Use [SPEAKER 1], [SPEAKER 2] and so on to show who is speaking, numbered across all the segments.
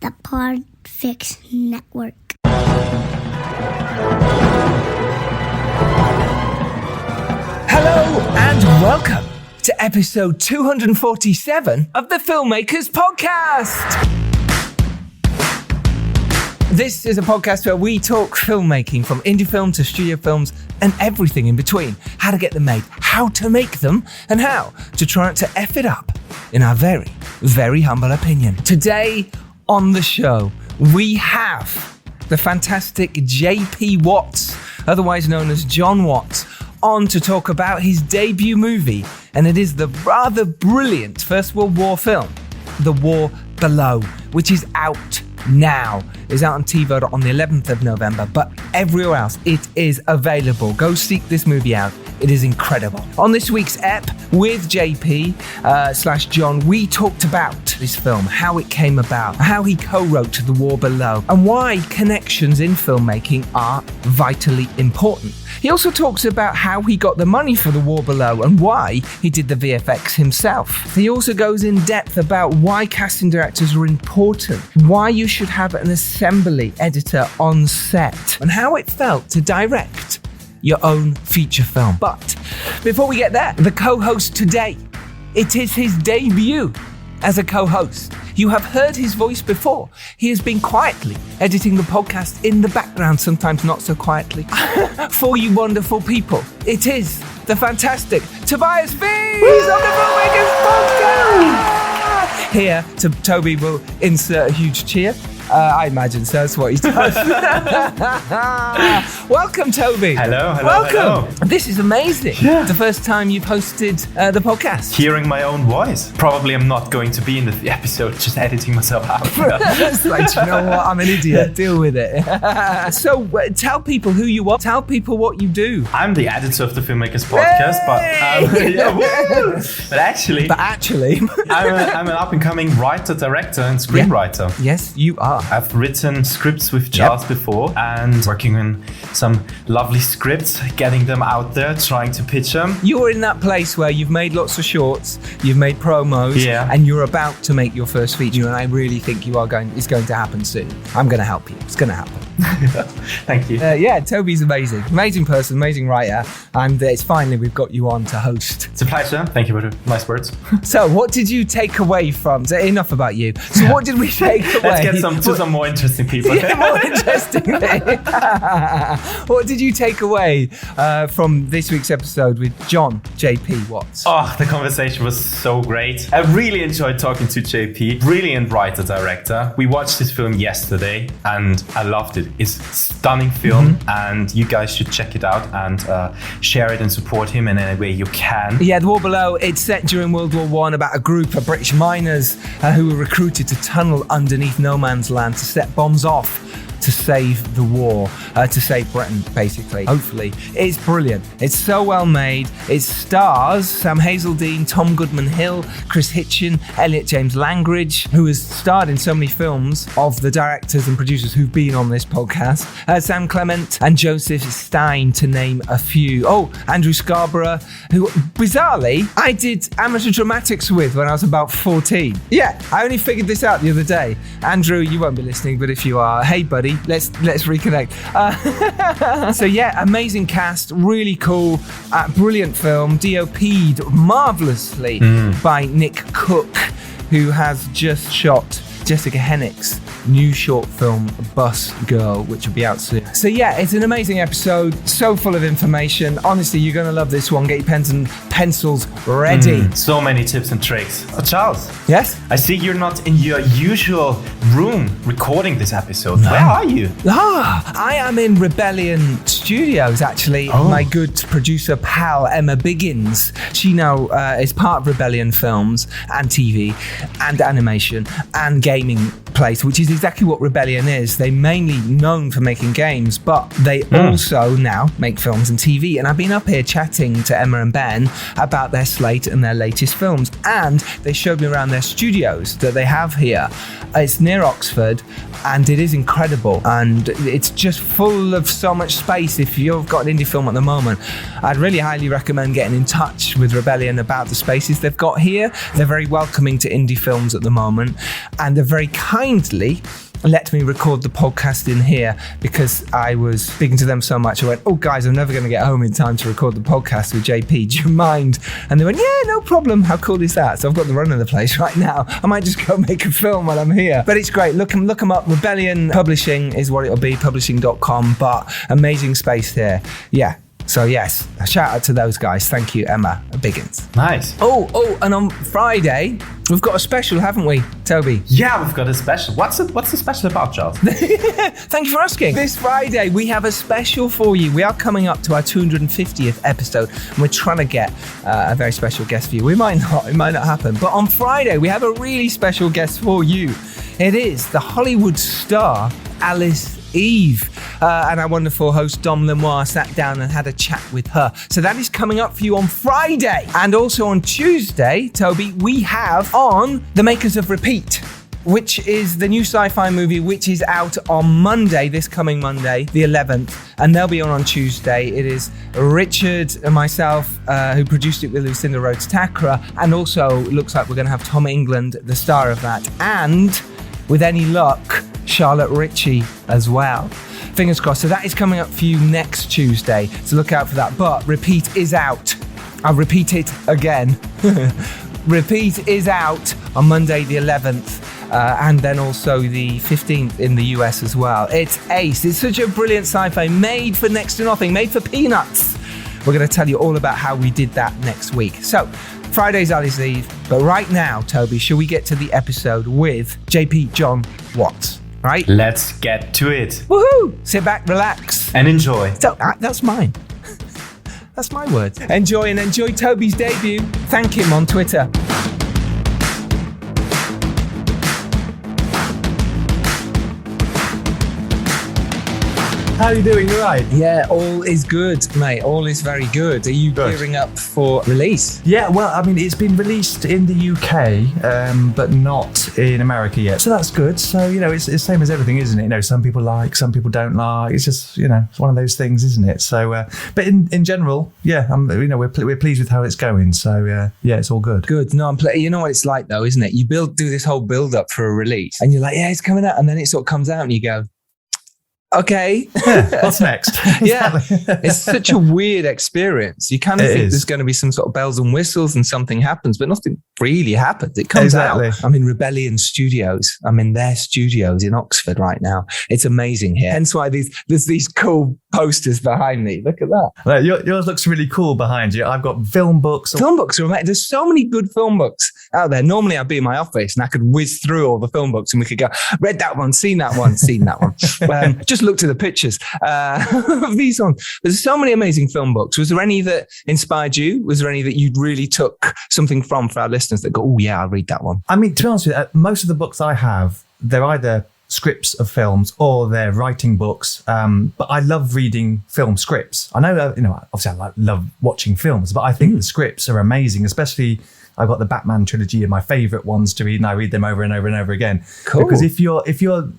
[SPEAKER 1] the Podfix Network.
[SPEAKER 2] Hello and welcome to episode 247 of the Filmmakers podcast. This is a podcast where we talk filmmaking, from indie film to studio films and everything in between. How to get them made, how to make them, and how to try not to F it up, in our very, very humble opinion. Today on the show, we have the fantastic JP Watts, otherwise known as John Watts, on to talk about his debut movie, and it is the rather brilliant First World War film, The War Below, which is out now. It's out on TVOD on the 11th of November, but everywhere else it is available. Go seek this movie out. It is incredible. On this week's ep with JP / John, we talked about this film, how it came about, how he co-wrote The War Below, and why connections in filmmaking are vitally important. He also talks about how he got the money for The War Below and why he did the VFX himself. He also goes in depth about why casting directors are important, why you should have an assembly editor on set, and how it felt to direct your own feature film. But before we get there, the co-host today, it is his debut as a co-host. You have heard his voice before. He has been quietly editing the podcast in the background, sometimes not so quietly, for you wonderful people. It is the fantastic Tobias Fees of the Filmmakers podcast. Here, Toby will insert a huge cheer. I imagine so. That's what he does. Welcome, Toby.
[SPEAKER 3] Hello.
[SPEAKER 2] Welcome. This is amazing. Yeah. The first time you've hosted the podcast.
[SPEAKER 3] Hearing my own voice. Probably I'm not going to be in the episode, just editing myself out.
[SPEAKER 2] It's like, you know what? I'm an idiot. Deal with it. So tell people who you are. Tell people what you do.
[SPEAKER 3] I'm the editor of the Filmmakers podcast, but actually, I'm an up-and-coming writer, director, and screenwriter.
[SPEAKER 2] Yeah. Yes, you are.
[SPEAKER 3] I've written scripts with Charles before, and working on some lovely scripts, getting them out there, trying to pitch them.
[SPEAKER 2] You're in that place where you've made lots of shorts, you've made promos, and you're about to make your first feature, and I really think it's going to happen soon. I'm going to help you. It's going to happen.
[SPEAKER 3] Thank you.
[SPEAKER 2] Toby's amazing. Amazing person, amazing writer, and it's finally we've got you on to host.
[SPEAKER 3] It's a pleasure. Thank you for the nice words.
[SPEAKER 2] So what did you take away from, enough about you. So what did we take away?
[SPEAKER 3] Let's get to some more interesting people.
[SPEAKER 2] More interesting. What did you take away from this week's episode with John JP Watts?
[SPEAKER 3] Oh, the conversation was so great. I really enjoyed talking to JP. Brilliant writer, director. We watched this film yesterday and I loved it. It's a stunning film, and you guys should check it out and share it and support him in any way you can. Yeah, The War Below, it's set during World War I about a group of British miners who were recruited to tunnel underneath no man's land to set bombs off to save the war, to save Britain, basically. Hopefully. It's brilliant. It's so well made. It stars Sam Hazeldine, Tom Goodman-Hill, Chris Hitchen, Elliot James Langridge, who has starred in so many films of the directors and producers who've been on this podcast. Sam Clement and Joseph Stein, to name a few. Oh, Andrew Scarborough, who, bizarrely, I did amateur dramatics with when I was about 14. Yeah, I only figured this out the other day. Andrew, you won't be listening, but if you are, hey, buddy, let's reconnect. So yeah, amazing cast, really cool, brilliant film, DOP'd marvelously by Nick Cook, who has just shot Jessica Hennick's new short film Bus Girl, which will be out soon. So yeah, it's an amazing episode, so full of information. Honestly, you're going to love this one. Get your pens and pencils ready. So many tips and tricks. Charles.
[SPEAKER 2] Yes?
[SPEAKER 3] I see you're not in your usual room recording this episode. No. Where are you?
[SPEAKER 2] I am in Rebellion Studios, actually. My good producer pal, Emma Biggins. She now is part of Rebellion Films and TV and animation and gaming place, which is exactly what Rebellion is. They're mainly known for making games, but they also now make films and TV. And I've been up here chatting to Emma and Ben about their slate and their latest films. And they showed me around their studios that they have here. It's near Oxford. and it is incredible, and it's just full of so much space. If you've got an indie film at the moment, I'd really highly recommend getting in touch with Rebellion about the spaces they've got here. They're very welcoming to indie films at the moment, and they're very kindly let me record the podcast in here because I was speaking to them so much. I went, oh guys, I'm never going to get home in time to record the podcast with JP. Do you mind? And they went, yeah, no problem. How cool is that? So I've got the run of the place right now. I might just go make a film while I'm here. But it's great. Look them up. Rebellion Publishing is what it'll be, publishing.com, but amazing space here. Yeah. So yes, a shout out to those guys. Thank you, Emma Biggins.
[SPEAKER 3] Nice.
[SPEAKER 2] Oh, and on Friday, we've got a special, haven't we, Toby?
[SPEAKER 3] Yeah, we've got a special. What's the special about, Charles?
[SPEAKER 2] Thank you for asking. This Friday, we have a special for you. We are coming up to our 250th episode, and we're trying to get a very special guest for you. It might not happen. But on Friday, we have a really special guest for you. It is the Hollywood star, Alice Eve, and our wonderful host Dom Lemoire sat down and had a chat with her. So that is coming up for you on Friday. And also on Tuesday, Toby, we have on the makers of Repeat, which is the new sci-fi movie which is out on Monday, this coming Monday, the 11th, and they'll be on Tuesday. It is Richard and myself who produced it with Lucinda Rhodes-Takra, and also looks like we're going to have Tom England, the star of that, and with any luck, Charlotte Ritchie as well. Fingers crossed. So that is coming up for you next Tuesday. So look out for that. But Repeat is out. I'll repeat it again. Repeat is out on Monday the 11th. And then also the 15th in the US as well. It's ace. It's such a brilliant sci-fi made for next to nothing, made for peanuts. We're going to tell you all about how we did that next week. So Friday's Alice Eve. But right now, Toby, shall we get to the episode with JP John Watts? Right?
[SPEAKER 3] Let's get to it.
[SPEAKER 2] Woohoo! Sit back, relax.
[SPEAKER 3] And enjoy.
[SPEAKER 2] So, that's mine. That's my word. Enjoy Toby's debut. Thank him on Twitter.
[SPEAKER 4] How are you doing? You right?
[SPEAKER 2] Yeah, all is good, mate. All is very good. Are you gearing up for release?
[SPEAKER 4] Yeah, well, I mean, it's been released in the UK, but not in America yet. So that's good. So, it's the same as everything, isn't it? Some people like, some people don't like. It's just, it's one of those things, isn't it? So, but in general, yeah, we're pleased with how it's going. So, yeah, it's all good.
[SPEAKER 2] Good. No, you know what it's like though, isn't it? You do this whole build up for a release and you're like, yeah, it's coming out. And then it sort of comes out and you go, okay.
[SPEAKER 4] What's next?
[SPEAKER 2] Yeah. It's such a weird experience. You kind of think there's going to be some sort of bells and whistles and something happens, but nothing really happens. It comes out. I'm in Rebellion Studios. I'm in their studios in Oxford right now. It's amazing here. Hence why there's these cool posters behind me. Look at that.
[SPEAKER 4] Right, yours looks really cool behind you. I've got film books.
[SPEAKER 2] Film books are amazing. There's so many good film books out there. Normally I'd be in my office and I could whiz through all the film books and we could go, read that one, seen that one, seen that one. Just looked at the pictures of these ones. There's so many amazing film books. Was there any that inspired you? Was there any that you really took something from for our listeners that go, oh yeah, I'll read that one?
[SPEAKER 4] I mean, to be honest with you, most of the books I have, they're either scripts of films or they're writing books. But I love reading film scripts. I know, obviously I love watching films, but I think the scripts are amazing, especially I've got the Batman trilogy of my favorite ones to read, and I read them over and over and over again.
[SPEAKER 2] Cool.
[SPEAKER 4] Because if you're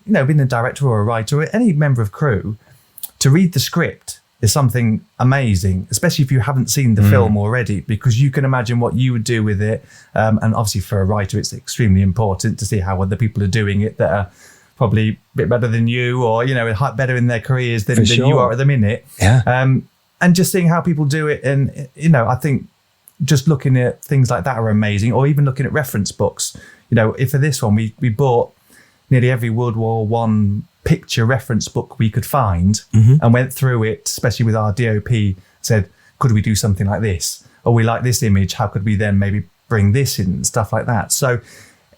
[SPEAKER 4] being a director or a writer or any member of crew, to read the script is something amazing, especially if you haven't seen the film already, because you can imagine what you would do with it. And obviously for a writer, it's extremely important to see how other people are doing it that are probably a bit better than you, or, better in their careers than you are at the minute.
[SPEAKER 2] Yeah.
[SPEAKER 4] And just seeing how people do it. And, I think just looking at things like that are amazing, or even looking at reference books. If for this one, we bought nearly every World War I picture reference book we could find and went through it, especially with our DOP, said, could we do something like this? Or we like this image, how could we then maybe bring this in and stuff like that? So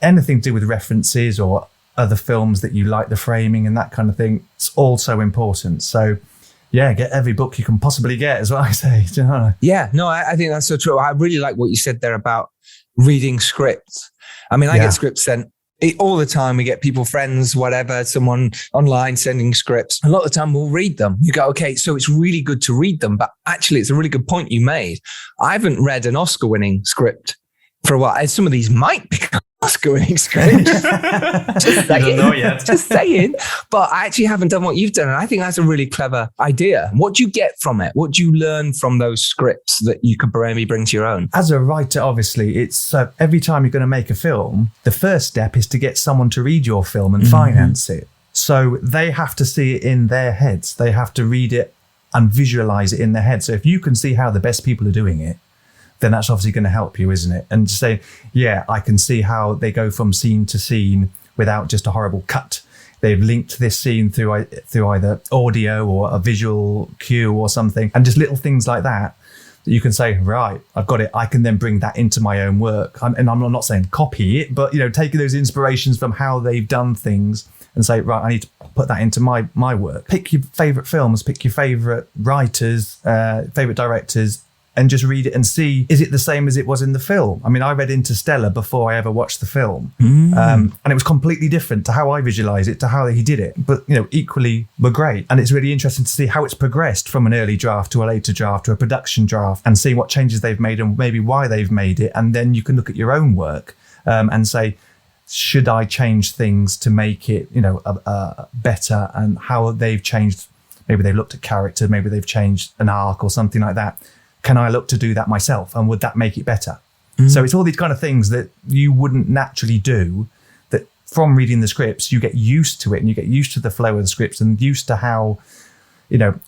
[SPEAKER 4] anything to do with references or other films that you like, the framing and that kind of thing, it's all so important. So yeah, get every book you can possibly get, is what I say. Do you know?
[SPEAKER 2] Yeah, no, I think that's so true. I really like what you said there about reading scripts. I mean, I get scripts sent all the time. We get people, friends, whatever, someone online sending scripts. A lot of the time we'll read them. You go, okay, so it's really good to read them. But actually, it's a really good point you made. I haven't read an Oscar-winning script for a while. And some of these might become Oscar-winning script. Just saying.
[SPEAKER 3] don't know yet.
[SPEAKER 2] Just saying. But I actually haven't done what you've done. And I think that's a really clever idea. What do you get from it? What do you learn from those scripts that you could maybe bring to your own?
[SPEAKER 4] As a writer, obviously, it's every time you're going to make a film, the first step is to get someone to read your film and finance it. So they have to see it in their heads. They have to read it and visualize it in their head. So if you can see how the best people are doing it, then that's obviously going to help you, isn't it? And say, yeah, I can see how they go from scene to scene without just a horrible cut. They've linked this scene through either audio or a visual cue or something, and just little things like that you can say, right, I've got it. I can then bring that into my own work. And I'm not saying copy it, but taking those inspirations from how they've done things and say, right, I need to put that into my work. Pick your favorite films, pick your favorite writers, favorite directors, and just read it and see, is it the same as it was in the film? I mean, I read Interstellar before I ever watched the film. And it was completely different to how I visualize it, to how he did it. But, equally were great. And it's really interesting to see how it's progressed from an early draft to a later draft to a production draft and see what changes they've made and maybe why they've made it. And then you can look at your own work and say, should I change things to make it, better, and how they've changed? Maybe they've looked at character, maybe they've changed an arc or something like that. Can I look to do that myself? And would that make it better? So it's all these kind of things that you wouldn't naturally do, that from reading the scripts, you get used to it and you get used to the flow of the scripts and used to how,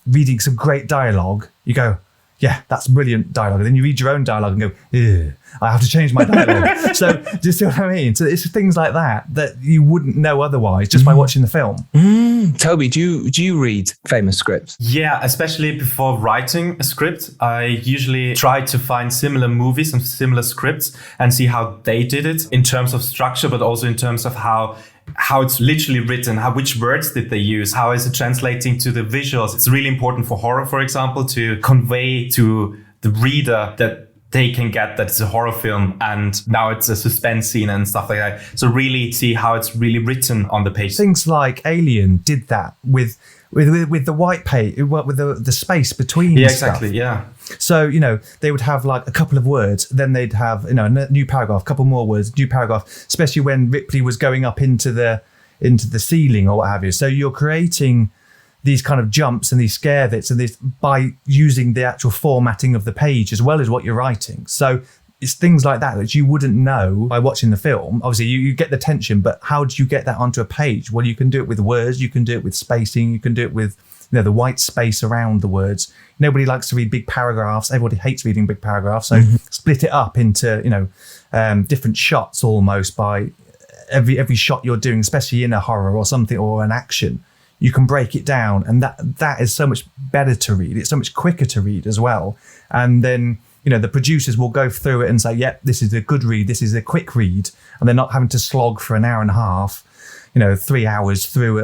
[SPEAKER 4] reading some great dialogue, you go, yeah, that's brilliant dialogue. And then you read your own dialogue and go, ew, I have to change my dialogue. So do you see what I mean? So it's things like that you wouldn't know otherwise just by watching the film.
[SPEAKER 2] Toby, do you read famous scripts?
[SPEAKER 3] Yeah, especially before writing a script, I usually try to find similar movies and similar scripts and see how they did it in terms of structure, but also in terms of how it's literally written, which words did they use, how is it translating to the visuals. It's really important for horror, for example, to convey to the reader that they can get that it's a horror film and now it's a suspense scene and stuff like that. So really see how it's really written on the page.
[SPEAKER 4] Things like Alien did that with the white page, with the space between
[SPEAKER 3] Yeah,
[SPEAKER 4] stuff.
[SPEAKER 3] exactly, yeah.
[SPEAKER 4] So, they would have like a couple of words, then they'd have, a new paragraph, a couple more words, new paragraph, especially when Ripley was going up into the ceiling or what have you. So you're creating these kind of jumps and these scare bits and this by using the actual formatting of the page as well as what you're writing. So it's things like that you wouldn't know by watching the film. Obviously, you get the tension, but how do you get that onto a page? Well, you can do it with words, you can do it with spacing, you can do it with the white space around the words. Nobody likes to read big paragraphs. Everybody hates reading big paragraphs. So split it up into, different shots almost by every shot you're doing, especially in a horror or something or an action. You can break it down, and that is so much better to read. It's so much quicker to read as well. And then, the producers will go through it and say, yep, this is a good read, this is a quick read. And they're not having to slog for an hour and a half, 3 hours through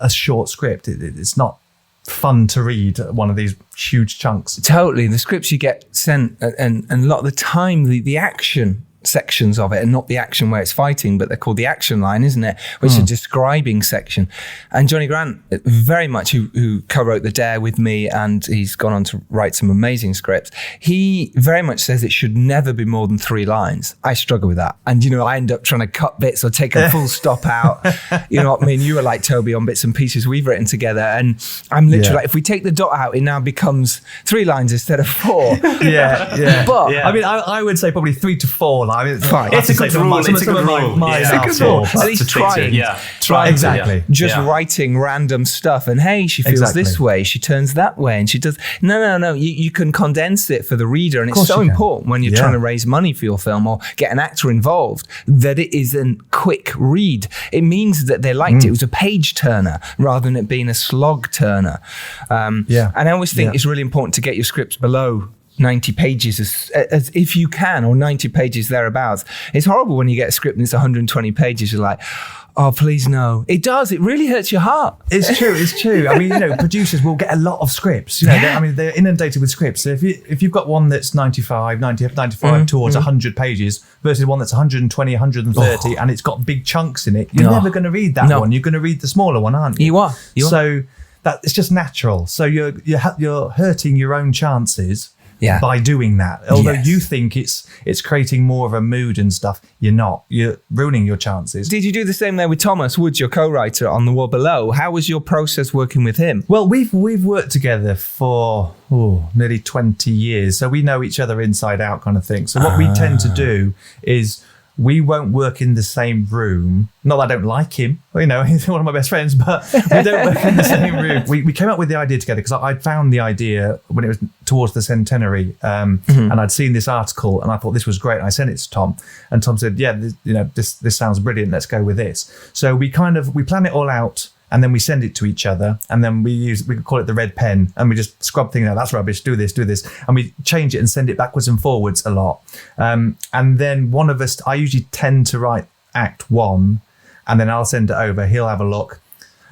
[SPEAKER 4] a short script. It's not fun to read one of these huge chunks.
[SPEAKER 2] Totally. The scripts you get sent, and a lot of the time, the action sections of it, and not the action where it's fighting, but they're called the action line, isn't it? Which is a describing section. And Johnny Grant, very much who co-wrote The Dare with me, and he's gone on to write some amazing scripts. He very much says it should never be more than 3 lines. I struggle with that. And, I end up trying to cut bits or take a full stop out. You know what I mean? You were like Toby on bits and pieces we've written together. And I'm literally like, if we take the dot out, it now becomes 3 lines instead of 4.
[SPEAKER 4] Yeah.
[SPEAKER 2] But
[SPEAKER 4] I mean, I would say probably 3 to 4 lines.
[SPEAKER 2] Fine.
[SPEAKER 3] It's a good rule. It's a good rule.
[SPEAKER 2] At least trying.
[SPEAKER 3] Yeah.
[SPEAKER 2] Try
[SPEAKER 4] exactly.
[SPEAKER 2] Just writing random stuff, and hey, she feels this way, she turns that way, and she does. No. You can condense it for the reader, and it's so important when you're trying to raise money for your film or get an actor involved that it is a quick read. It means that they liked it. It was a page turner rather than it being a slog turner. And I always think it's really important to get your scripts below 90 pages as if you can, or 90 pages thereabouts. It's horrible when you get a script and it's 120 pages. You're like, oh, please no. It does. It really hurts your heart.
[SPEAKER 4] It's true. I mean, producers will get a lot of scripts. They're inundated with scripts. So if you've got one that's 95 towards 100 pages versus one that's 120, 130, and it's got big chunks in it, you're never going to read that one. You're going to read the smaller one, aren't you?
[SPEAKER 2] You are.
[SPEAKER 4] So that it's just natural. So you're hurting your own chances by doing that. Although
[SPEAKER 2] Yes.
[SPEAKER 4] you think it's creating more of a mood and stuff, you're not. You're ruining your chances.
[SPEAKER 2] Did you do the same there with Thomas Woods, your co-writer on The War Below? How was your process working with him?
[SPEAKER 4] Well, we've worked together for nearly 20 years, so we know each other inside out, kind of thing. So what we tend to do is we won't work in the same room. Not that I don't like him, he's one of my best friends, but we don't work in the same room. We came up with the idea together because I'd found the idea when it was towards the centenary, and I'd seen this article and I thought this was great. And I sent it to Tom, and Tom said, "Yeah, this sounds brilliant. Let's go with this." So we plan it all out. And then we send it to each other, and then we could call it the red pen, and we just scrub things out. That's rubbish. Do this. And we change it and send it backwards and forwards a lot. And then one of us, I usually tend to write act 1, and then I'll send it over. He'll have a look,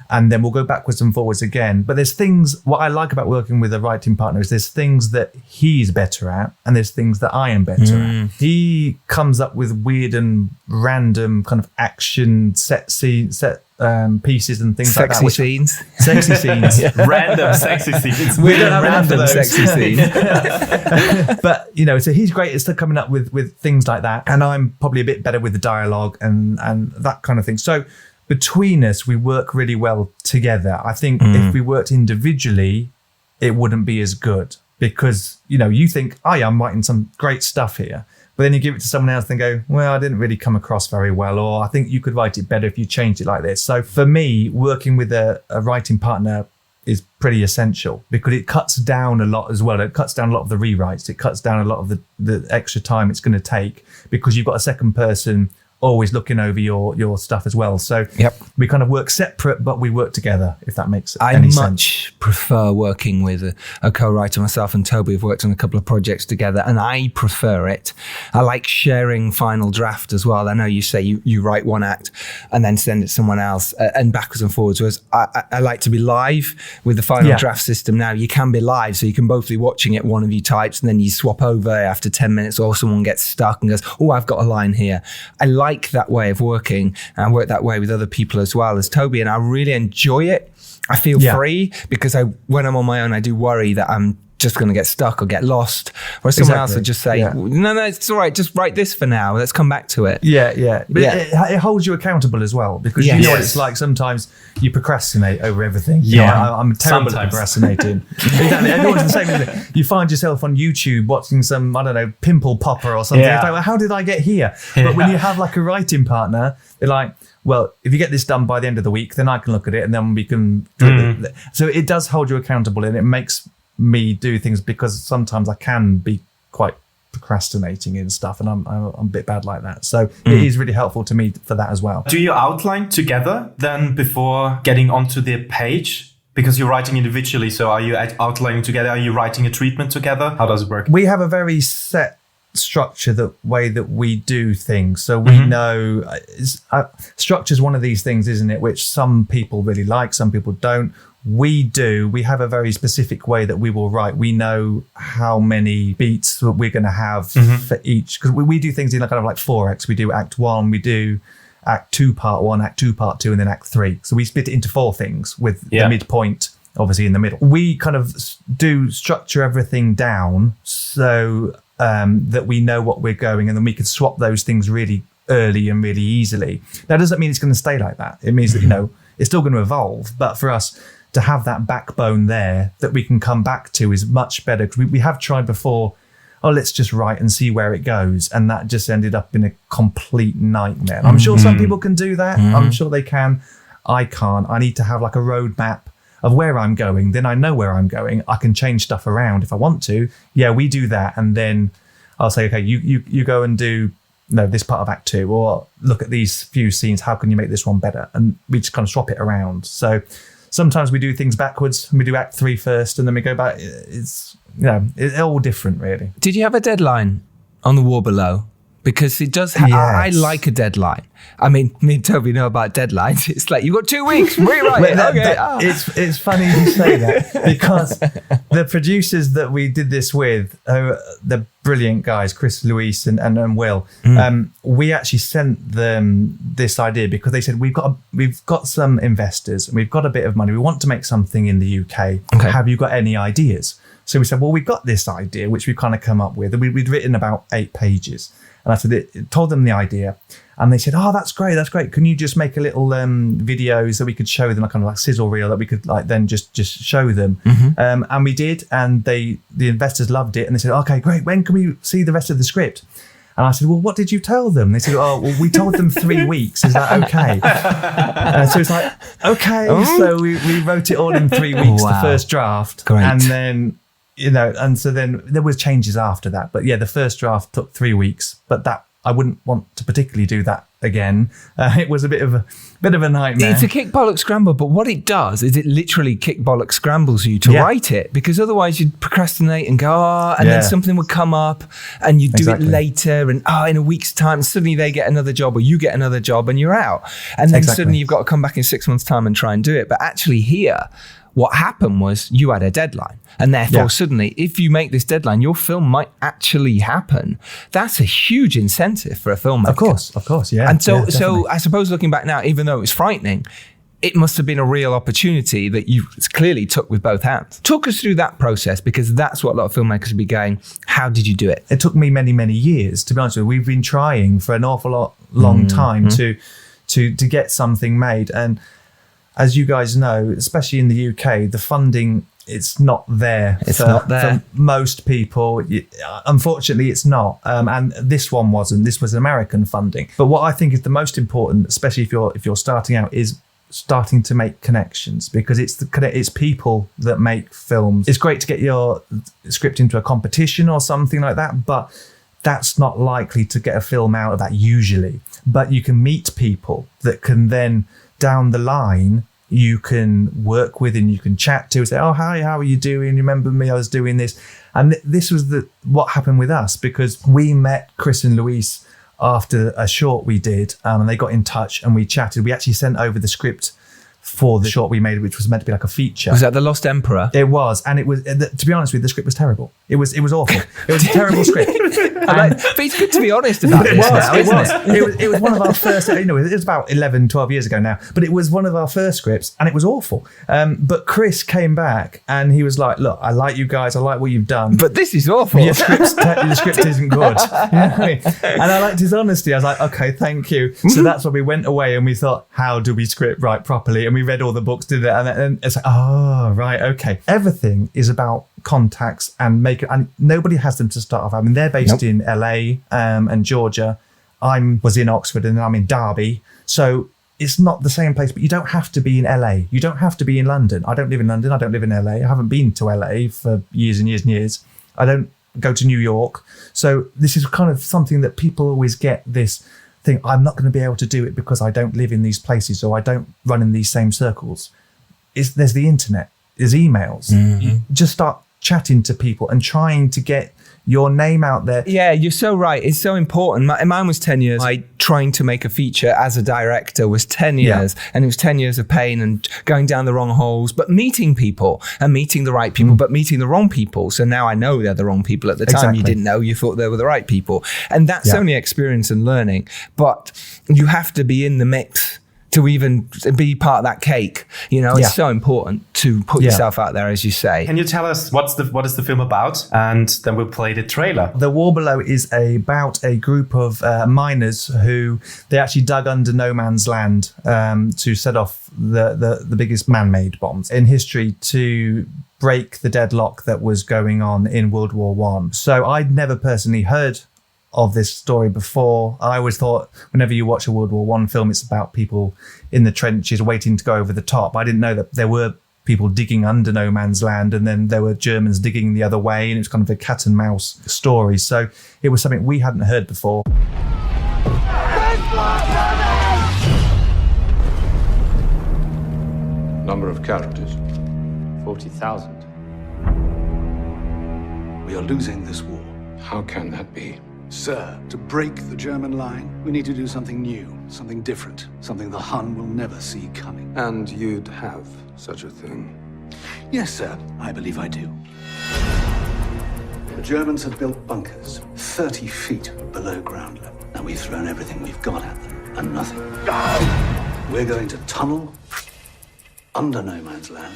[SPEAKER 4] and then we'll go backwards and forwards again. But there's things, what I like about working with a writing partner is there's things that he's better at, and there's things that I am better at. He comes up with weird and random kind of action pieces and things like that.
[SPEAKER 2] Sexy scenes.
[SPEAKER 3] Random sexy scenes.
[SPEAKER 2] We don't have
[SPEAKER 4] random
[SPEAKER 2] random sexy scenes.
[SPEAKER 4] But so he's great at still coming up with things like that, and I'm probably a bit better with the dialogue and that kind of thing. So between us, we work really well together. I think if we worked individually, it wouldn't be as good because you think, I'm writing some great stuff here. But then you give it to someone else and go, well, I didn't really come across very well, or I think you could write it better if you changed it like this. So for me, working with a writing partner is pretty essential because it cuts down a lot as well. It cuts down a lot of the rewrites. It cuts down a lot of the extra time it's going to take because you've got a second person always looking over your stuff as well. So we kind of work separate, but we work together, if that makes any sense.
[SPEAKER 2] I much prefer working with a co-writer. Myself and Toby have worked on a couple of projects together, and I prefer it. I like sharing final draft as well. I know you say you write one act and then send it to someone else and backwards and forwards, whereas I like to be live with the final draft system. Now you can be live, so you can both be watching it, one of you types, and then you swap over after 10 minutes, or someone gets stuck and goes, oh, I've got a line here. I like that way of working, and I work that way with other people as well as Toby, and I really enjoy it. I feel free because when I'm on my own, I do worry that I'm just going to get stuck or get lost, or someone else would just say, no, it's all right, just write this for now, let's come back to it.
[SPEAKER 4] But it holds you accountable as well because you know what it's like. Sometimes you procrastinate over everything. I'm terrible at procrastinating. Exactly, everyone's the same, isn't it? You find yourself on YouTube watching some, I don't know, pimple popper or something. It's like, well, how did I get here? But when you have like a writing partner, they're like, well, if you get this done by the end of the week, then I can look at it and then we can so it does hold you accountable, and it makes me do things because sometimes I can be quite procrastinating and stuff, and I'm a bit bad like that. So it is really helpful to me for that as well.
[SPEAKER 3] Do you outline together then before getting onto the page? Because you're writing individually, so are you outlining together? Are you writing a treatment together? How does it work?
[SPEAKER 4] We have a very set structure, the way that we do things. So we know structure is one of these things, isn't it? Which some people really like, some people don't. We have a very specific way that we will write. We know how many beats that we're going to have for each, because we do things in kind of like 4 acts. We do act 1, we do act 2 part 1, act 2 part 2, and then act 3. So we split it into 4 things with the midpoint obviously in the middle. We kind of do structure everything down so that we know what we're going, and then we can swap those things really early and really easily. That doesn't mean it's going to stay like that. It means that, it's still going to evolve, but for us to have that backbone there that we can come back to is much better, because we have tried before, let's just write and see where it goes, and that just ended up in a complete nightmare. I'm sure some people can do that. I'm sure they can. I can't. I need to have like a roadmap of where I'm going. Then I know where I'm going. I can change stuff around if I want to. Yeah, we do that, and then I'll say, okay, you go and do this part of act 2, or look at these few scenes. How can you make this one better? And we just kind of swap it around. So sometimes we do things backwards, and we do act 3 first, and then we go back. It's all different, really.
[SPEAKER 2] Did you have a deadline on The War Below? Because it does. I like a deadline. I mean, me and Toby know about deadlines. It's like, you've got 2 weeks, rewrite it.
[SPEAKER 4] It's funny you say that, because the producers that we did this with, the brilliant guys, Chris, Luis, and Will, we actually sent them this idea because they said, we've got some investors and we've got a bit of money. We want to make something in the UK. Okay. Have you got any ideas? So we said, well, we've got this idea, which we've kind of come up with. And we'd written about 8 pages. And I said, told them the idea. And they said, oh, that's great. Can you just make a little video so we could show them, like kind of like sizzle reel that we could like then just show them. And we did. And the investors loved it. And they said, okay, great. When can we see the rest of the script? And I said, well, what did you tell them? They said, oh, well, we told them 3 weeks. Is that okay? So it's like, okay. So we wrote it all in 3 weeks, the first draft.
[SPEAKER 2] Great.
[SPEAKER 4] And then, and so then there was changes after that. But yeah, the first draft took 3 weeks. But that I wouldn't want to particularly do that again. It was a bit of a nightmare.
[SPEAKER 2] It's a kick bollock scramble, but what it does is it literally kick bollock scrambles you to write it, because otherwise you'd procrastinate and go, and then something would come up and you'd do it later, and in a week's time, suddenly they get another job or you get another job and you're out. And then suddenly you've got to come back in 6 months' time and try and do it. But actually here, what happened was you had a deadline, and therefore suddenly if you make this deadline, your film might actually happen. That's a huge incentive for a filmmaker.
[SPEAKER 4] Of course, yeah.
[SPEAKER 2] And so I suppose looking back now, even though it was frightening, it must have been a real opportunity that you clearly took with both hands. Talk us through that process, because that's what a lot of filmmakers would be going, how did you do it?
[SPEAKER 4] It took me many, many years, to be honest with you. We've been trying for an awful long time to get something made. And as you guys know, especially in the UK, the funding, it's not there.
[SPEAKER 2] It's not there.
[SPEAKER 4] For most people. Unfortunately, it's not. And this one wasn't. This was American funding. But what I think is the most important, especially if you're starting out, is starting to make connections, because it's people that make films. It's great to get your script into a competition or something like that, but that's not likely to get a film out of that usually. But you can meet people that can then, down the line, you can work with and you can chat to and say, oh, hi, how are you doing? You remember me? I was doing this. And this was what happened with us, because we met Chris and Luis after a short we did, and they got in touch and we chatted. We actually sent over the script for the short we made, which was meant to be like a feature.
[SPEAKER 2] Was that The Lost Emperor?
[SPEAKER 4] It was. And it was, to be honest with you, the script was terrible. It was awful. It was a terrible script.
[SPEAKER 2] But it's good to be honest about this now, isn't it?
[SPEAKER 4] It was one of our first, it was about 11, 12 years ago now, but it was one of our first scripts and it was awful. But Chris came back and he was like, look, I like you guys, I like what you've done.
[SPEAKER 2] But this is awful.
[SPEAKER 4] Your script isn't good. You know what I mean? And I liked his honesty. I was like, okay, thank you. So that's when we went away and we thought, how do we script write properly? And we read all the books, did it, and it's like, oh, right, okay. Everything is about contacts and and nobody has them to start off. I mean, they're based in LA and Georgia. I was in Oxford and I'm in Derby. So it's not the same place, but you don't have to be in LA. You don't have to be in London. I don't live in London. I don't live in LA. I haven't been to LA for years and years and years. I don't go to New York. So this is kind of something that people always get this thing. I'm not going to be able to do it because I don't live in these places or I don't run in these same circles. There's the internet. There's emails. You just start chatting to people and trying to get your name out there.
[SPEAKER 2] Yeah, you're so right. It's so important. Mine was 10 years. Trying to make a feature as a director was 10 years. And it was 10 years of pain and going down the wrong holes, but meeting people and meeting the right people, but meeting the wrong people. So now I know they're the wrong people. At the time, you didn't know. You thought they were the right people. And that's only experience and learning. But you have to be in the mix to even be part of that cake. You know, it's so important to put yourself out there, as you say.
[SPEAKER 3] Can you tell us what is the film about? And then we'll play the trailer.
[SPEAKER 4] The War Below is about a group of miners who they actually dug under no man's land to set off the biggest man-made bombs in history to break the deadlock that was going on in World War I. So I'd never personally heard of this story before. I always thought whenever you watch a World War I film, it's about people in the trenches waiting to go over the top. I didn't know that there were people digging under no man's land and then there were Germans digging the other way, and it was kind of a cat and mouse story. So it was something we hadn't heard before.
[SPEAKER 5] Number of casualties?
[SPEAKER 6] 40,000.
[SPEAKER 5] We are losing this war. How can that be?
[SPEAKER 7] Sir, to break the German line, we need to do something new, something different, something the Hun will never see coming.
[SPEAKER 5] And you'd have such a thing?
[SPEAKER 7] Yes, sir, I believe I do. The Germans have built bunkers 30 feet below ground level. Now we've thrown everything we've got at them, and nothing. We're going to tunnel under no man's land,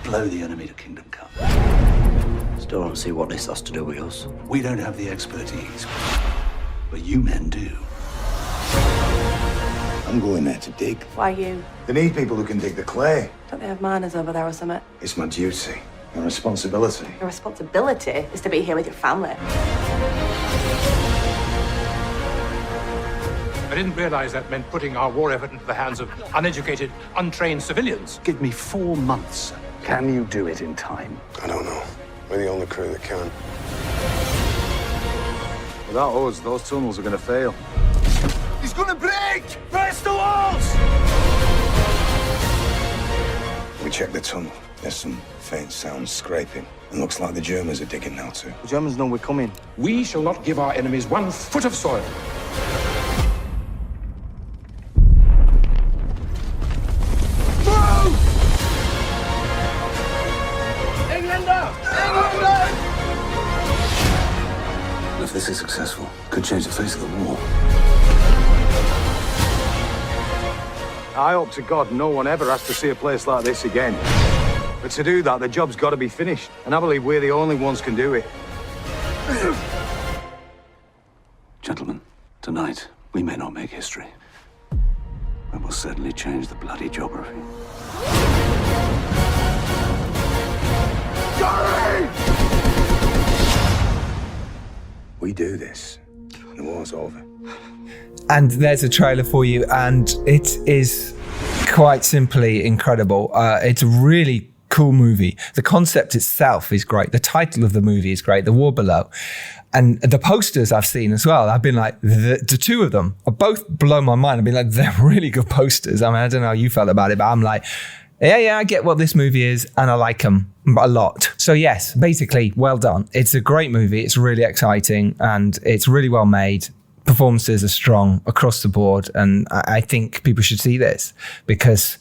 [SPEAKER 7] blow the enemy to kingdom come.
[SPEAKER 8] Still don't see what this has to do with us.
[SPEAKER 7] We don't have the expertise, but you men do.
[SPEAKER 9] I'm going there to dig.
[SPEAKER 10] Why you?
[SPEAKER 9] They need people who can dig the clay.
[SPEAKER 10] Don't they have miners over there or something?
[SPEAKER 9] It's my duty, my responsibility.
[SPEAKER 10] Your responsibility is to be here with your family.
[SPEAKER 11] I didn't realize that meant putting our war effort into the hands of uneducated, untrained civilians.
[SPEAKER 7] Give me 4 months. Can you do it in time?
[SPEAKER 5] I don't know. We're the only crew that can.
[SPEAKER 9] Without us, those tunnels are going to fail.
[SPEAKER 7] He's gonna break! Burst the walls!
[SPEAKER 5] We checked the tunnel. There's some faint sounds scraping. It looks like the Germans are digging now too.
[SPEAKER 9] The Germans know we're coming.
[SPEAKER 11] We shall not give our enemies 1 foot of soil.
[SPEAKER 7] If this is successful, it could change the face of the war.
[SPEAKER 9] I hope to God no one ever has to see a place like this again. But to do that, the job's got to be finished. And I believe we're the only ones can do it.
[SPEAKER 7] Gentlemen, tonight, we may not make history, but we'll certainly change the bloody geography.
[SPEAKER 5] We do this. The war's over.
[SPEAKER 2] And there's a trailer for you, and it is quite simply incredible. It's a really cool movie. The concept itself is great. The title of the movie is great, The War Below. And the posters I've seen as well, I've been like, the two of them are both blown my mind. I've been like, they're really good posters. I mean, I don't know how you felt about it, but I'm like, yeah, I get what this movie is, and I like them a lot. So yes, basically, well done. It's a great movie. It's really exciting, and it's really well made. Performances are strong across the board, and I think people should see this because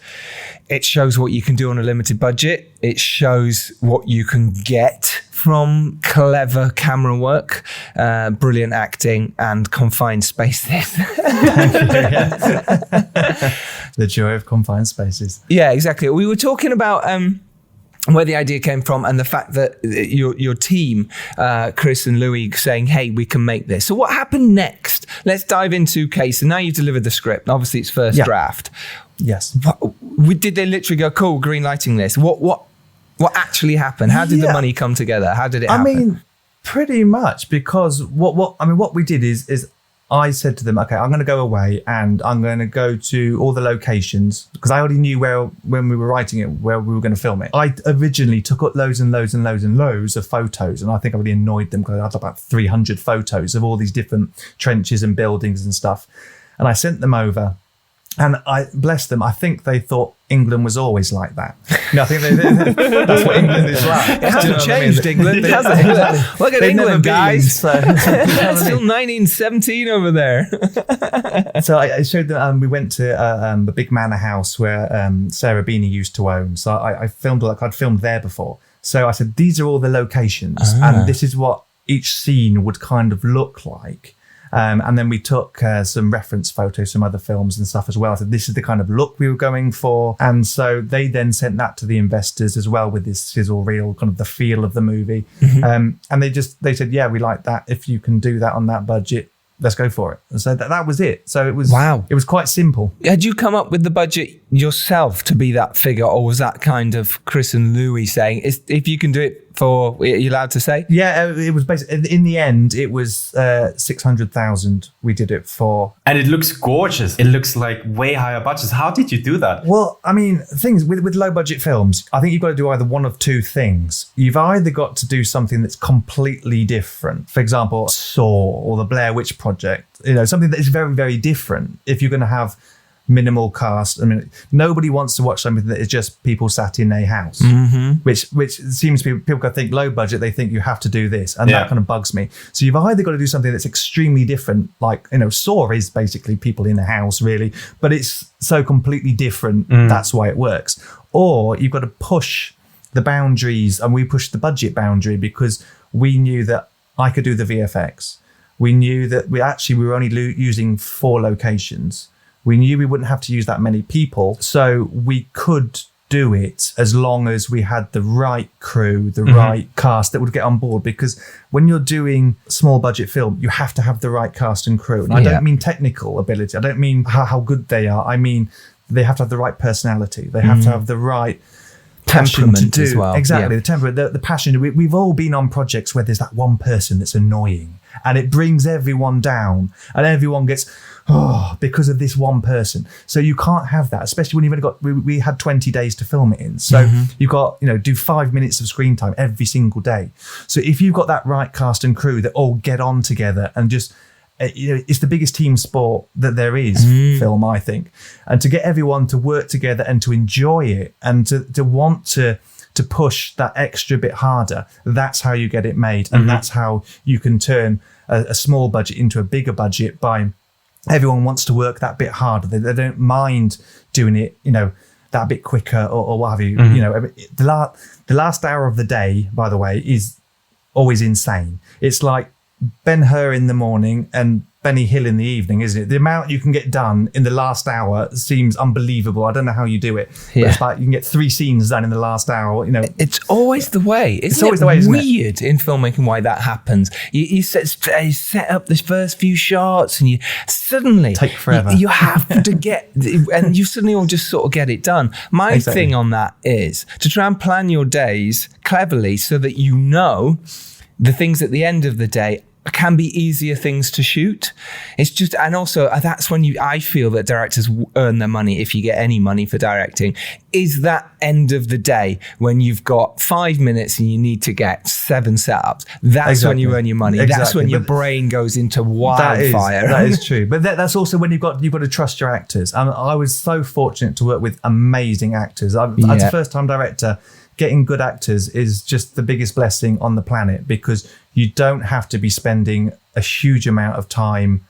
[SPEAKER 2] it shows what you can do on a limited budget. It shows what you can get from clever camera work, brilliant acting, and confined spaces.
[SPEAKER 4] The joy of confined spaces.
[SPEAKER 2] Yeah, exactly. We were talking about where the idea came from and the fact that your team, Chris and Louis, saying, hey, we can make this. So what happened next? Let's dive into case. And now you've delivered the script. Obviously, it's first draft.
[SPEAKER 4] Yes.
[SPEAKER 2] Did they literally go, cool, green lighting this? What actually happened? How did the money come together? How did it happen?
[SPEAKER 4] I mean, pretty much, because what we did is I said to them, okay, I'm going to go away and I'm going to go to all the locations because I already knew when we were writing it, where we were going to film it. I originally took up loads and loads and loads and loads of photos, and I think I really annoyed them because I had about 300 photos of all these different trenches and buildings and stuff. And I sent them over. And I bless them. I think they thought England was always like that. No, I think that's what England is like.
[SPEAKER 2] It hasn't changed, England, has it? Look at England, guys. It's still 1917 over there.
[SPEAKER 4] So I showed them. We went to the big manor house where Sarah Beanie used to own. So I filmed like I'd filmed there before. So I said, these are all the locations, and this is what each scene would kind of look like. And then we took some reference photos from other films and stuff as well. So this is the kind of look we were going for. And so they then sent that to the investors as well with this sizzle reel, kind of the feel of the movie. And they said, yeah, we like that. If you can do that on that budget, let's go for it. And so that was it. So it was It was quite simple.
[SPEAKER 2] Had you come up with the budget yourself to be that figure, or was that kind of Chris and Louis saying, if you can do it for, are you allowed to say?
[SPEAKER 4] Yeah, it was basically, in the end, it was 600,000 we did it for.
[SPEAKER 3] And it looks gorgeous. It looks like way higher budgets. How did you do that?
[SPEAKER 4] Well, I mean, things with low budget films, I think you've got to do either one of two things. You've either got to do something that's completely different. For example, Saw or the Blair Witch Project, something that is very, very different. If you're going to have minimal cast, I mean, nobody wants to watch something that is just people sat in a house, which seems to be, people can think low budget, they think you have to do this, and that kind of bugs me. So you've either got to do something that's extremely different, like, Saw is basically people in a house, really, but it's so completely different, that's why it works. Or you've got to push the boundaries, and we pushed the budget boundary because we knew that I could do the VFX. We knew that we were only using 4 locations. We knew we wouldn't have to use that many people, so we could do it as long as we had the right crew, the right cast that would get on board. Because when you're doing small budget film, you have to have the right cast and crew. And I don't mean technical ability. I don't mean how good they are. I mean, they have to have the right personality. They have to have the right passion to do.
[SPEAKER 2] As well.
[SPEAKER 4] Exactly, the temperament, the passion. We've all been on projects where there's that one person that's annoying and it brings everyone down and everyone gets, because of this one person. So you can't have that, especially when you've only got, we had 20 days to film it in. So you've got, do 5 minutes of screen time every single day. So if you've got that right cast and crew that all get on together and just, it's the biggest team sport that there is, film, I think. And to get everyone to work together and to enjoy it and to want to push that extra bit harder, that's how you get it made. And that's how you can turn a small budget into a bigger budget by everyone wants to work that bit harder. They don't mind doing it, that bit quicker or what have you. The last hour of the day, by the way, is always insane. It's like Ben-Hur in the morning and Benny Hill in the evening, isn't it? The amount you can get done in the last hour seems unbelievable. I don't know how you do it. But it's like you can get 3 scenes done in the last hour.
[SPEAKER 2] It's always the way. It's always the way. Isn't weird in filmmaking why that happens. You set up the first few shots and you suddenly
[SPEAKER 4] take forever.
[SPEAKER 2] You have to get, and you suddenly all just sort of get it done. My thing on that is to try and plan your days cleverly so that you know the things at the end of the day can be easier things to shoot. It's just, and also that's when I feel that directors earn their money, if you get any money for directing, is that end of the day when you've got 5 minutes and you need to get 7 setups. That's when you earn your money. Exactly. That's when your brain goes into wildfire.
[SPEAKER 4] That is true. But that's also when you've got to trust your actors. And I was so fortunate to work with amazing actors. As a first-time director, getting good actors is just the biggest blessing on the planet because you don't have to be spending a huge amount of time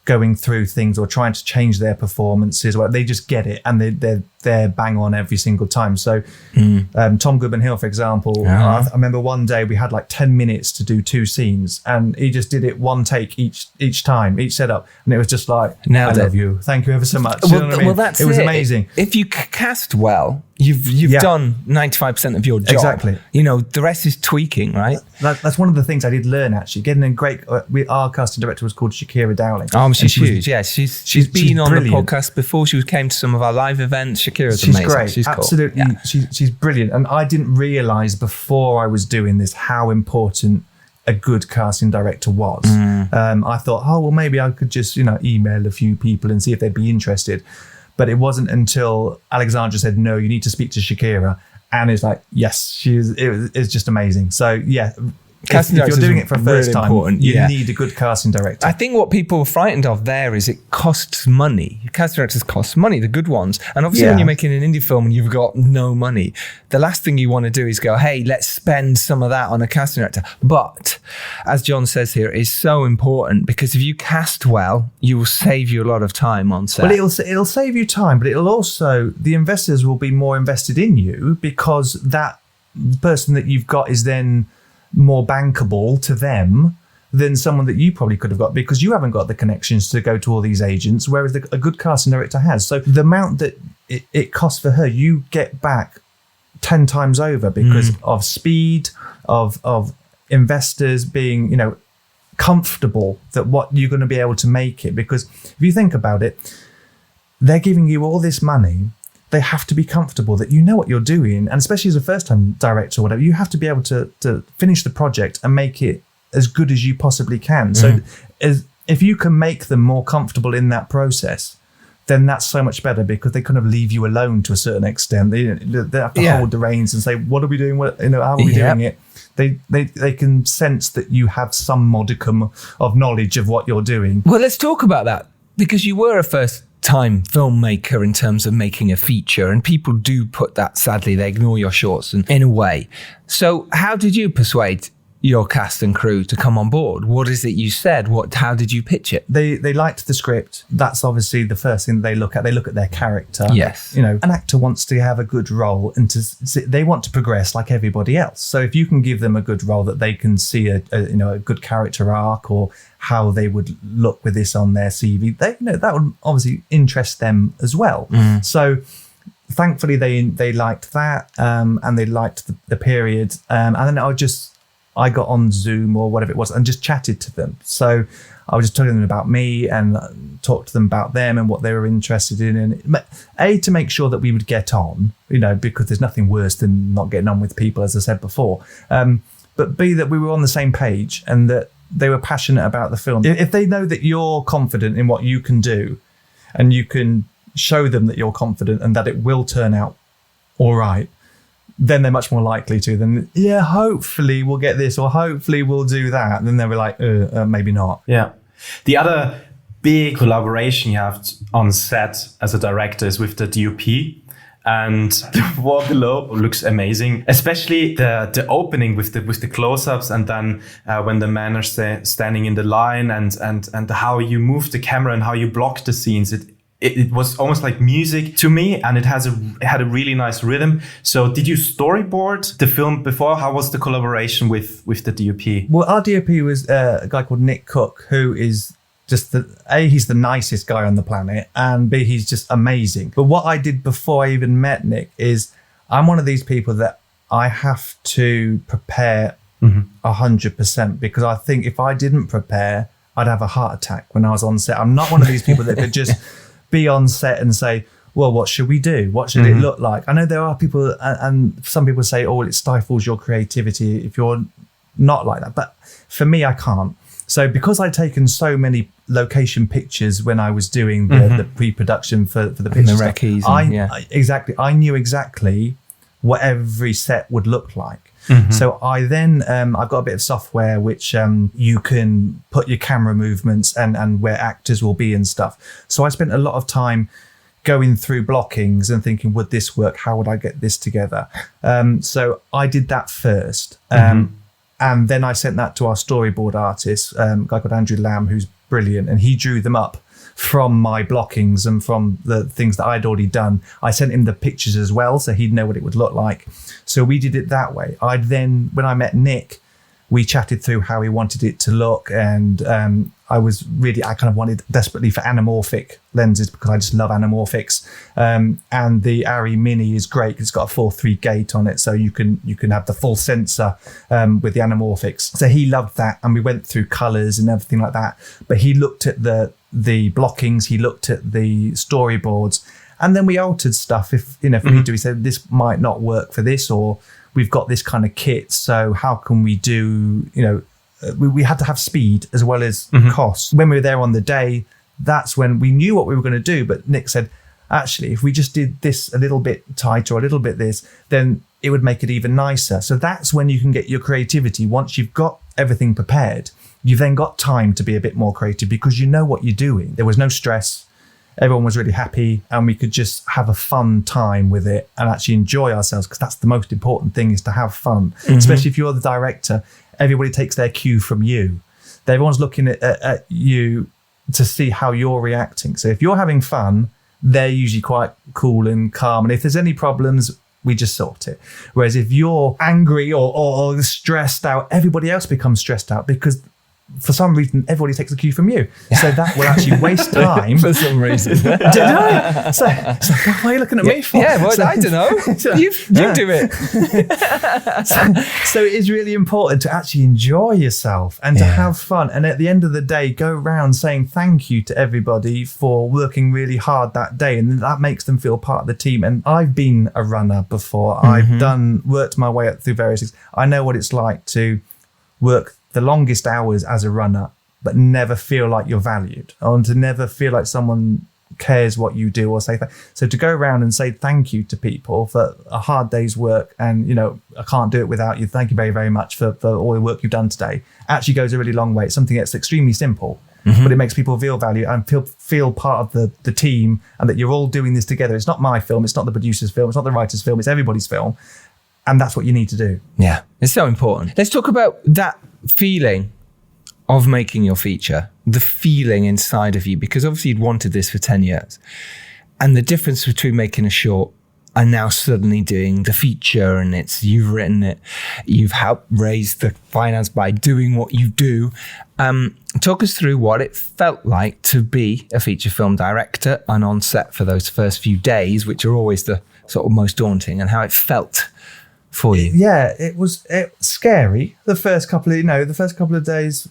[SPEAKER 4] going through things or trying to change their performances. They just get it and they're bang on every single time. So Tom Goodman-Hill, for example, I remember one day we had like 10 minutes to do 2 scenes and he just did it one take each time, each setup. And it was just like, I love you. Thank you ever so much.
[SPEAKER 2] Well, that's it.
[SPEAKER 4] It was amazing.
[SPEAKER 2] If you cast well, you've done 95% of your job.
[SPEAKER 4] Exactly.
[SPEAKER 2] The rest is tweaking, right?
[SPEAKER 4] That's one of the things I did learn, actually. Getting a great, our casting director was called Shakira Dowling.
[SPEAKER 2] She's huge. Yeah, she's been on the podcast before. She came to some of our live events. Shakira's amazing.
[SPEAKER 4] Great.
[SPEAKER 2] She's
[SPEAKER 4] absolutely.
[SPEAKER 2] Cool. Yeah.
[SPEAKER 4] She's brilliant. And I didn't realize before I was doing this how important a good casting director was. I thought, maybe I could just, email a few people and see if they'd be interested. But it wasn't until Alexandra said, no, you need to speak to Shakira. And it's like, yes, it's just amazing. So yeah, if you're doing it for the first time, you need a good casting director.
[SPEAKER 2] I think what people are frightened of there is it costs money. Casting directors cost money, the good ones. And obviously when you're making an indie film and you've got no money, the last thing you want to do is go, hey, let's spend some of that on a casting director. But as John says here, it's so important because if you cast well, you will save you a lot of time on set.
[SPEAKER 4] Well, it'll save you time, but it'll also, the investors will be more invested in you because that person that you've got is then more bankable to them than someone that you probably could have got because you haven't got the connections to go to all these agents, whereas a good casting director has. So the amount that it costs for her, you get back 10 times over because of speed, of investors being, comfortable that what you're going to be able to make it. Because if you think about it, they're giving you all this money. They have to be comfortable that you know what you're doing. And especially as a first-time director or whatever, you have to be able to finish the project and make it as good as you possibly can. So if you can make them more comfortable in that process, then that's so much better because they kind of leave you alone to a certain extent. They have to hold the reins and say, what are we doing? How are we doing it? They can sense that you have some modicum of knowledge of what you're doing.
[SPEAKER 2] Well, let's talk about that because you were a first-time filmmaker in terms of making a feature, and people do put that, sadly, they ignore your shorts in a way. So how did you persuade your cast and crew to come on board? What is it you said? How did you pitch it?
[SPEAKER 4] They liked the script. That's obviously the first thing they look at. They look at their character.
[SPEAKER 2] Yes.
[SPEAKER 4] An actor wants to have a good role and they want to progress like everybody else. So if you can give them a good role that they can see a good character arc or how they would look with this on their CV, that would obviously interest them as well. So thankfully they liked that, and they liked the period. And then I got on Zoom or whatever it was and just chatted to them. So I was just telling them about me and talked to them about them and what they were interested in. And A, to make sure that we would get on, because there's nothing worse than not getting on with people, as I said before. But B, that we were on the same page and that they were passionate about the film. If they know that you're confident in what you can do and you can show them that you're confident and that it will turn out all right, then they're much more likely to than, hopefully we'll get this or hopefully we'll do that. And then they were like, maybe not.
[SPEAKER 3] Yeah. The other big collaboration you have on set as a director is with the DOP. And the wall below looks amazing, especially the opening with the close-ups, and then when the men are standing in the line, and how you move the camera and how you block the scenes. It was almost like music to me, and it had a really nice rhythm. So did you storyboard the film before? How was the collaboration with the DOP?
[SPEAKER 4] Well, our DOP was a guy called Nick Cook, who is just he's the nicest guy on the planet, and B, he's just amazing. But what I did before I even met Nick is I'm one of these people that I have to prepare 100%, because I think if I didn't prepare, I'd have a heart attack when I was on set. I'm not one of these people that could just be on set and say, well, what should we do? What should it look like? I know there are people, and some people say, oh, it stifles your creativity if you're not like that. But for me, I can't. So because I'd taken so many location pictures when I was doing the pre-production for the pictures,
[SPEAKER 2] the recce's,
[SPEAKER 4] I knew exactly what every set would look like. So I then, I've got a bit of software which you can put your camera movements and where actors will be and stuff. So I spent a lot of time going through blockings and thinking, would this work? How would I get this together? So I did that first. And then I sent that to our storyboard artist, a guy called Andrew Lamb, who's brilliant. And he drew them up from my blockings and from the things that I'd already done. I sent him the pictures as well, so he'd know what it would look like. So we did it that way. When I met Nick, we chatted through how he wanted it to look. And I kind of wanted desperately for anamorphic lenses, because I just love anamorphics. And the Arri Mini is great. It's got a 4.3 gate on it, so you can have the full sensor with the anamorphics. So he loved that, and we went through colors and everything like that. But he looked at the blockings, he looked at the storyboards, and then we altered stuff. If we need to, we said this might not work for this, or we've got this kind of kit, so how can we do, we had to have speed as well as cost. When we were there on the day, that's when we knew what we were going to do. But Nick said, actually, if we just did this a little bit tighter, or a little bit this, then it would make it even nicer. So that's when you can get your creativity. Once you've got everything prepared, you've then got time to be a bit more creative, because you know what you're doing. There was no stress. Everyone was really happy, and we could just have a fun time with it and actually enjoy ourselves, because that's the most important thing, is to have fun. Especially if you're the director, everybody takes their cue from you. Everyone's looking at you to see how you're reacting. So if you're having fun, they're usually quite cool and calm. And if there's any problems, we just sort it. Whereas if you're angry or stressed out, everybody else becomes stressed out, because for some reason, everybody takes the cue from you. So that will actually waste time.
[SPEAKER 2] For some reason.
[SPEAKER 4] Don't know. So what are you looking at me for?
[SPEAKER 2] Yeah, well, I don't know. You do it.
[SPEAKER 4] So it is really important to actually enjoy yourself and to have fun. And at the end of the day, go around saying thank you to everybody for working really hard that day. And that makes them feel part of the team. And I've been a runner before. I've worked my way up through various things. I know what it's like to work the longest hours as a runner, but never feel like you're valued, or to never feel like someone cares what you do or say that. So to go around and say thank you to people for a hard day's work, and I can't do it without you, thank you very, very much for all the work you've done today, actually goes a really long way. It's something that's extremely simple, but it makes people feel valued and feel part of the team, and that you're all doing this together. It's not my film, it's not the producer's film, it's not the writer's film, it's everybody's film. And that's what you need to do.
[SPEAKER 2] Yeah, it's so important. Let's talk about that feeling of making your feature, the feeling inside of you, because obviously you'd wanted this for 10 years. And the difference between making a short are now suddenly doing the feature, and you've written it, you've helped raise the finance by doing what you do. Talk us through what it felt like to be a feature film director and on set for those first few days, which are always the sort of most daunting, and how it felt for you.
[SPEAKER 4] Yeah, it was scary. The first couple of days.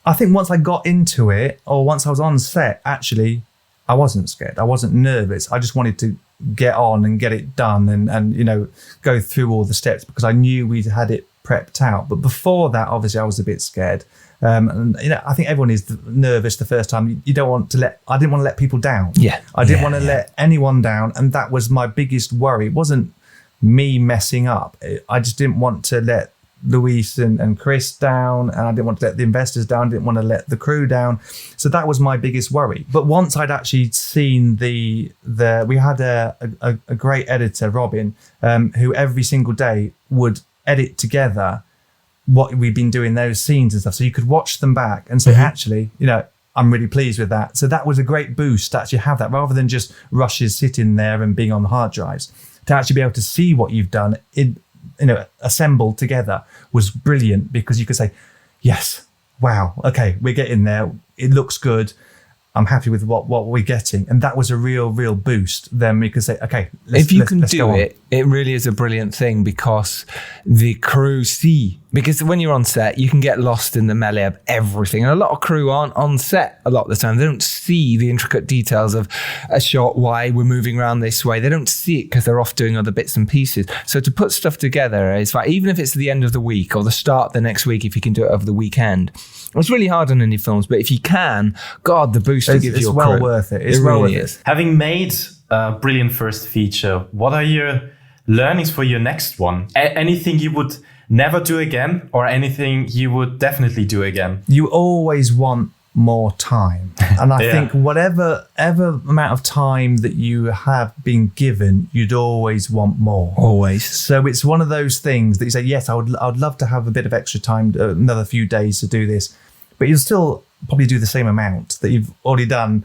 [SPEAKER 4] I think once I got into it, or once I was on set, actually, I wasn't scared. I wasn't nervous. I just wanted to get on and get it done and go through all the steps because I knew we'd had it prepped out. But before that, obviously, I was a bit scared. I think everyone is nervous the first time. I didn't want to let people down.
[SPEAKER 2] Yeah.
[SPEAKER 4] I didn't want to let anyone down. And that was my biggest worry. It wasn't me messing up. I just didn't want to let Luis and Chris down, and I didn't want to let the investors down, didn't want to let the crew down. So that was my biggest worry. But once I'd actually seen we had a great editor, Robin, who every single day would edit together what we've been doing, those scenes and stuff. So you could watch them back and say, actually, I'm really pleased with that. So that was a great boost to actually have that, rather than just rushes sitting there and being on hard drives. To actually be able to see what you've done assembled together was brilliant, because you could say, yes, wow, okay, we're getting there. It looks good. I'm happy with what we're getting. And that was a real boost. Then we could say, okay,
[SPEAKER 2] if you can do it, it really is a brilliant thing, because the crew see, because when you're on set, you can get lost in the melee of everything. And a lot of crew aren't on set a lot of the time. They don't see the intricate details of a shot, why we're moving around this way. They don't see it because they're off doing other bits and pieces. So to put stuff together is like, even if it's the end of the week or the start the next week, if you can do it over the weekend, it's really hard on indie films. But if you can, God, the boost it gives your crew.
[SPEAKER 4] It's well worth it. It's well worth it.
[SPEAKER 3] Having made a brilliant first feature, what are your learnings for your next one? Anything you would never do again, or anything you would definitely do again?
[SPEAKER 4] You always want more time. And I think whatever amount of time that you have been given, you'd always want more.
[SPEAKER 2] Always.
[SPEAKER 4] So it's one of those things that you say, yes, I'd love to have a bit of extra time, another few days to do this, but you'll still probably do the same amount that you've already done.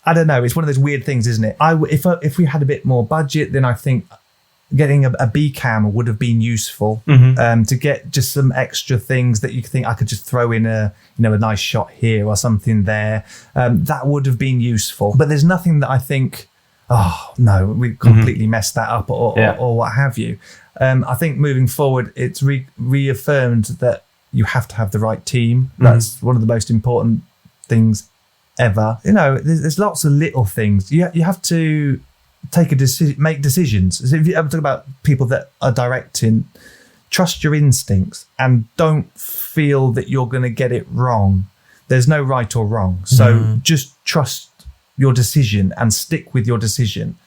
[SPEAKER 4] I don't know. It's one of those weird things, isn't it? If we had a bit more budget, then I think getting a B cam would have been useful, to get just some extra things that you think I could just throw in a nice shot here or something there. That would have been useful. But there's nothing that I think, oh no, we completely messed that up or what have you. I think moving forward, it's reaffirmed that you have to have the right team. That's one of the most important things ever. There's lots of little things. You have to make decisions. So if you ever talk about people that are directing, trust your instincts and don't feel that you're going to get it wrong. There's no right or wrong. So just trust your decision and stick with your decision.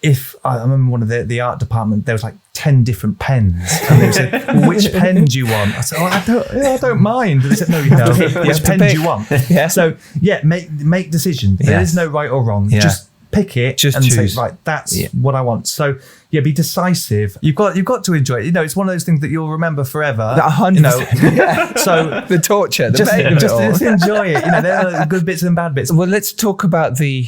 [SPEAKER 4] I remember one of the art department, there was like 10 different pens, and they said, well, which pen do you want? I said, I don't mind. And they said, no, you have to pick which pen do you want. So make decisions. There is no right or wrong. Just pick it, just and choose. Say, right, that's what I want. So be decisive. You've got to enjoy it. It's one of those things that you'll remember forever.
[SPEAKER 2] 100%.
[SPEAKER 4] So
[SPEAKER 2] the torture, the
[SPEAKER 4] just
[SPEAKER 2] pain of it all.
[SPEAKER 4] Just enjoy it. There are good bits and bad bits.
[SPEAKER 2] Well, let's talk about the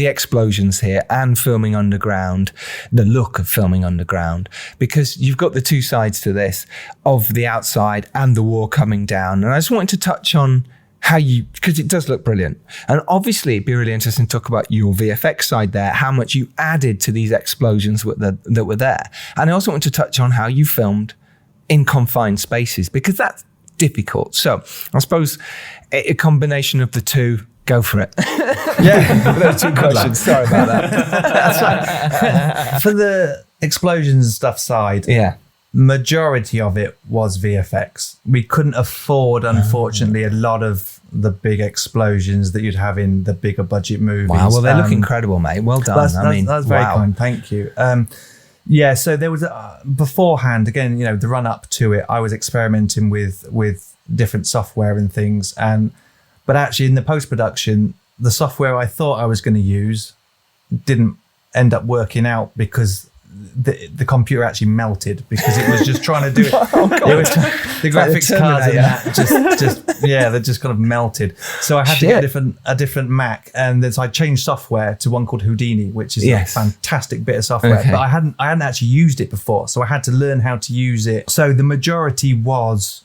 [SPEAKER 2] explosions here and filming underground, the look of filming underground, because you've got the two sides to this, of the outside and the war coming down. And I just wanted to touch on because it does look brilliant. And obviously it'd be really interesting to talk about your VFX side there, how much you added to these explosions that were there. And I also want to touch on how you filmed in confined spaces, because that's difficult. So I suppose a combination of the two, go for it. Those two questions. Sorry about that.
[SPEAKER 4] That's right. For the explosions and stuff side, majority of it was VFX. We couldn't afford, unfortunately, a lot of the big explosions that you'd have in the bigger budget movies.
[SPEAKER 2] Wow, well, they look incredible, mate. Well done.
[SPEAKER 4] That's very kind. Thank you. So there was beforehand, again, the run up to it, I was experimenting with different software and things. But actually in the post-production, the software I thought I was going to use didn't end up working out, because the computer actually melted because it was just trying to do it. It was, the graphics
[SPEAKER 2] Like the
[SPEAKER 4] cards and
[SPEAKER 2] Terminator.
[SPEAKER 4] that they just kind of melted. So I had to get a different Mac, and then so I changed software to one called Houdini, which is a fantastic bit of software.
[SPEAKER 2] Okay.
[SPEAKER 4] But I hadn't actually used it before, so I had to learn how to use it. So the majority was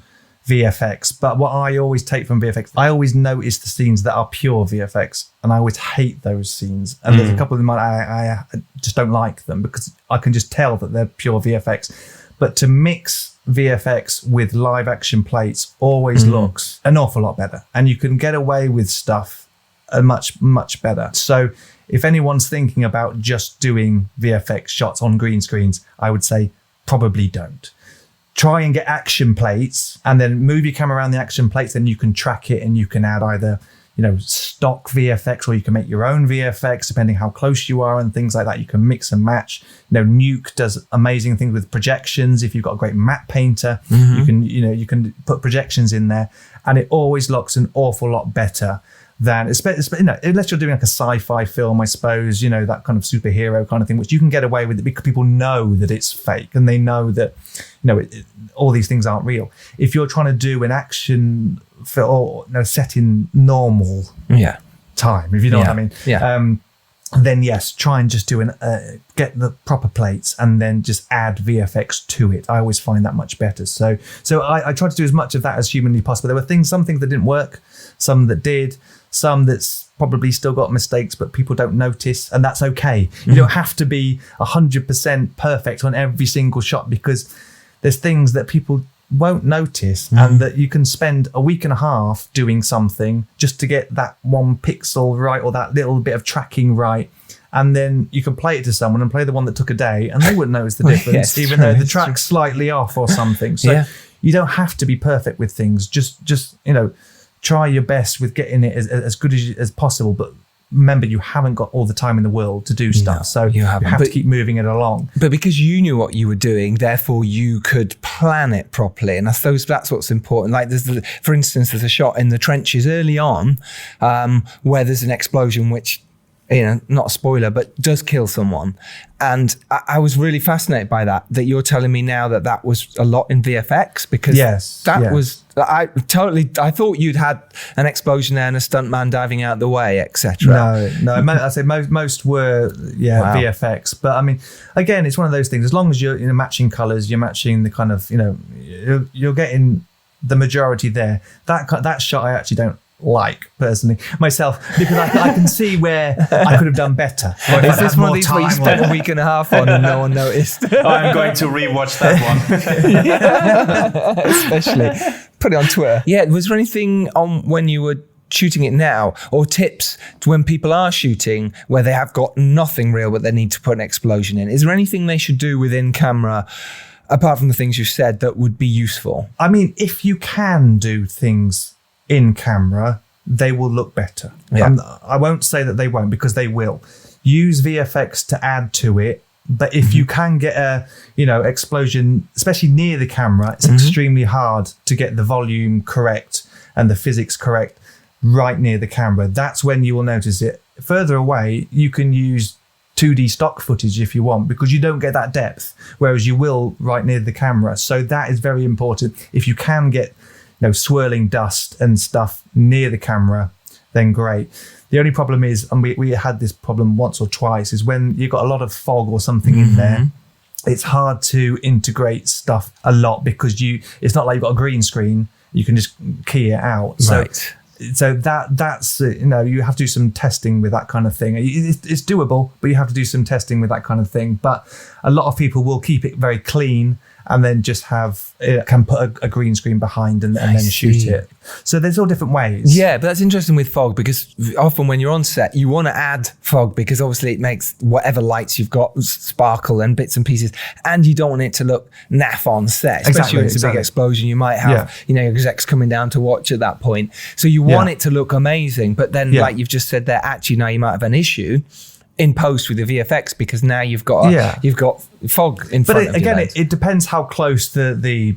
[SPEAKER 4] VFX, but what I always take from VFX, I always notice the scenes that are pure VFX, and I always hate those scenes. And there's a couple of them I just don't like them because I can just tell that they're pure VFX. But to mix VFX with live action plates always looks an awful lot better, and you can get away with stuff much better. So if anyone's thinking about just doing VFX shots on green screens, I would say probably don't. Try and get action plates and then move your camera around the action plates. Then you can track it and you can add either, stock VFX, or you can make your own VFX depending how close you are and things like that. You can mix and match. Nuke does amazing things with projections. If you've got a great matte painter, you can put projections in there, and it always looks an awful lot better than, unless you're doing like a sci-fi film, I suppose, that kind of superhero kind of thing, which you can get away with it because people know that it's fake and they know that, all these things aren't real. If you're trying to do an action film set in normal time, if you know what I mean, then yes, try and just get the proper plates and then just add VFX to it. I always find that much better. So I try to do as much of that as humanly possible. There were some things that didn't work, some that did, some that's probably still got mistakes, but people don't notice, and that's okay. You don't have to be 100% perfect on every single shot, because there's things that people won't notice, and that you can spend a week and a half doing something just to get that one pixel right or that little bit of tracking right. And then you can play it to someone and play the one that took a day, and they wouldn't notice the difference, even though the track's slightly off or something. So you don't have to be perfect with things. Just try your best with getting it as good as possible. But remember, you haven't got all the time in the world to do stuff. So you have to keep moving it along.
[SPEAKER 2] But because you knew what you were doing, therefore you could plan it properly. And I suppose that's what's important. Like for instance, there's a shot in the trenches early on where there's an explosion, which, not a spoiler, but does kill someone. And I was really fascinated by that you're telling me now that was a lot in VFX, because I thought you'd had an explosion there and a stuntman diving out the way, etc.
[SPEAKER 4] No, I'd say most were VFX. But I mean, again, it's one of those things. As long as you're matching colors, you're matching the kind of, you're getting the majority there. That shot I actually don't like personally myself, because I can see where I could have done better.
[SPEAKER 2] Is this one of these where you spent a week and a half on and no one noticed?
[SPEAKER 3] I'm going to rewatch that one.
[SPEAKER 2] Especially put it on Twitter. Was there anything on when you were shooting it now, or tips to when people are shooting where they have got nothing real but they need to put an explosion in? Is there anything they should do within camera, apart from the things you said, that would be useful?
[SPEAKER 4] I mean, if you can do things in camera, they will look better. I won't say that they won't, because they will. Use VFX to add to it, but if you can get a explosion, especially near the camera, it's extremely hard to get the volume correct and the physics correct right near the camera. That's when you will notice it. Further away, you can use 2D stock footage if you want, because you don't get that depth, whereas you will right near the camera. So that is very important. If you can get swirling dust and stuff near the camera, then great. The only problem is, and we had this problem once or twice, is when you've got a lot of fog or something in there, it's hard to integrate stuff a lot, because it's not like you've got a green screen, you can just key it out.
[SPEAKER 2] Right.
[SPEAKER 4] So that's you have to do some testing with that kind of thing. It's doable, but you have to do some testing with that kind of thing. But a lot of people will keep it very clean and then just can put a green screen behind and then shoot it. So there's all different ways.
[SPEAKER 2] Yeah, but that's interesting with fog, because often when you're on set, you want to add fog, because obviously it makes whatever lights you've got sparkle and bits and pieces, and you don't want it to look naff on set, especially when it's a big explosion. You might have execs coming down to watch at that point. So you want it to look amazing, but then like you've just said there, actually now you might have an issue in post with the VFX, because now you've got fog in front of you. But again,
[SPEAKER 4] it depends how close the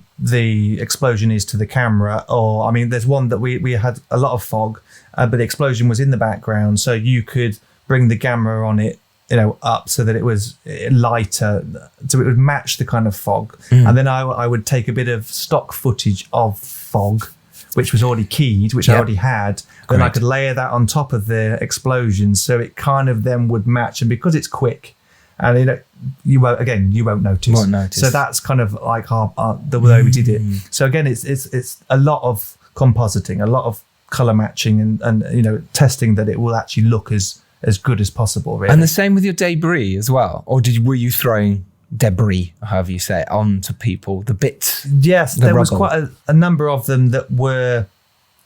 [SPEAKER 4] explosion is to the camera. Or I mean, there's one that we had a lot of fog, but the explosion was in the background, so you could bring the camera on it up so that it was lighter, so it would match the kind of fog. And then I would take a bit of stock footage of fog, which was already keyed, which I already had. Then I could layer that on top of the explosions, so it kind of then would match. And because it's quick, and you won't notice. So that's kind of like the way we did it. So again, it's a lot of compositing, a lot of color matching, and testing that it will actually look as good as possible. Really.
[SPEAKER 2] And the same with your debris as well, or were you throwing debris, however you say it, onto people, the bits?
[SPEAKER 4] Yes, there was quite a number of them that were,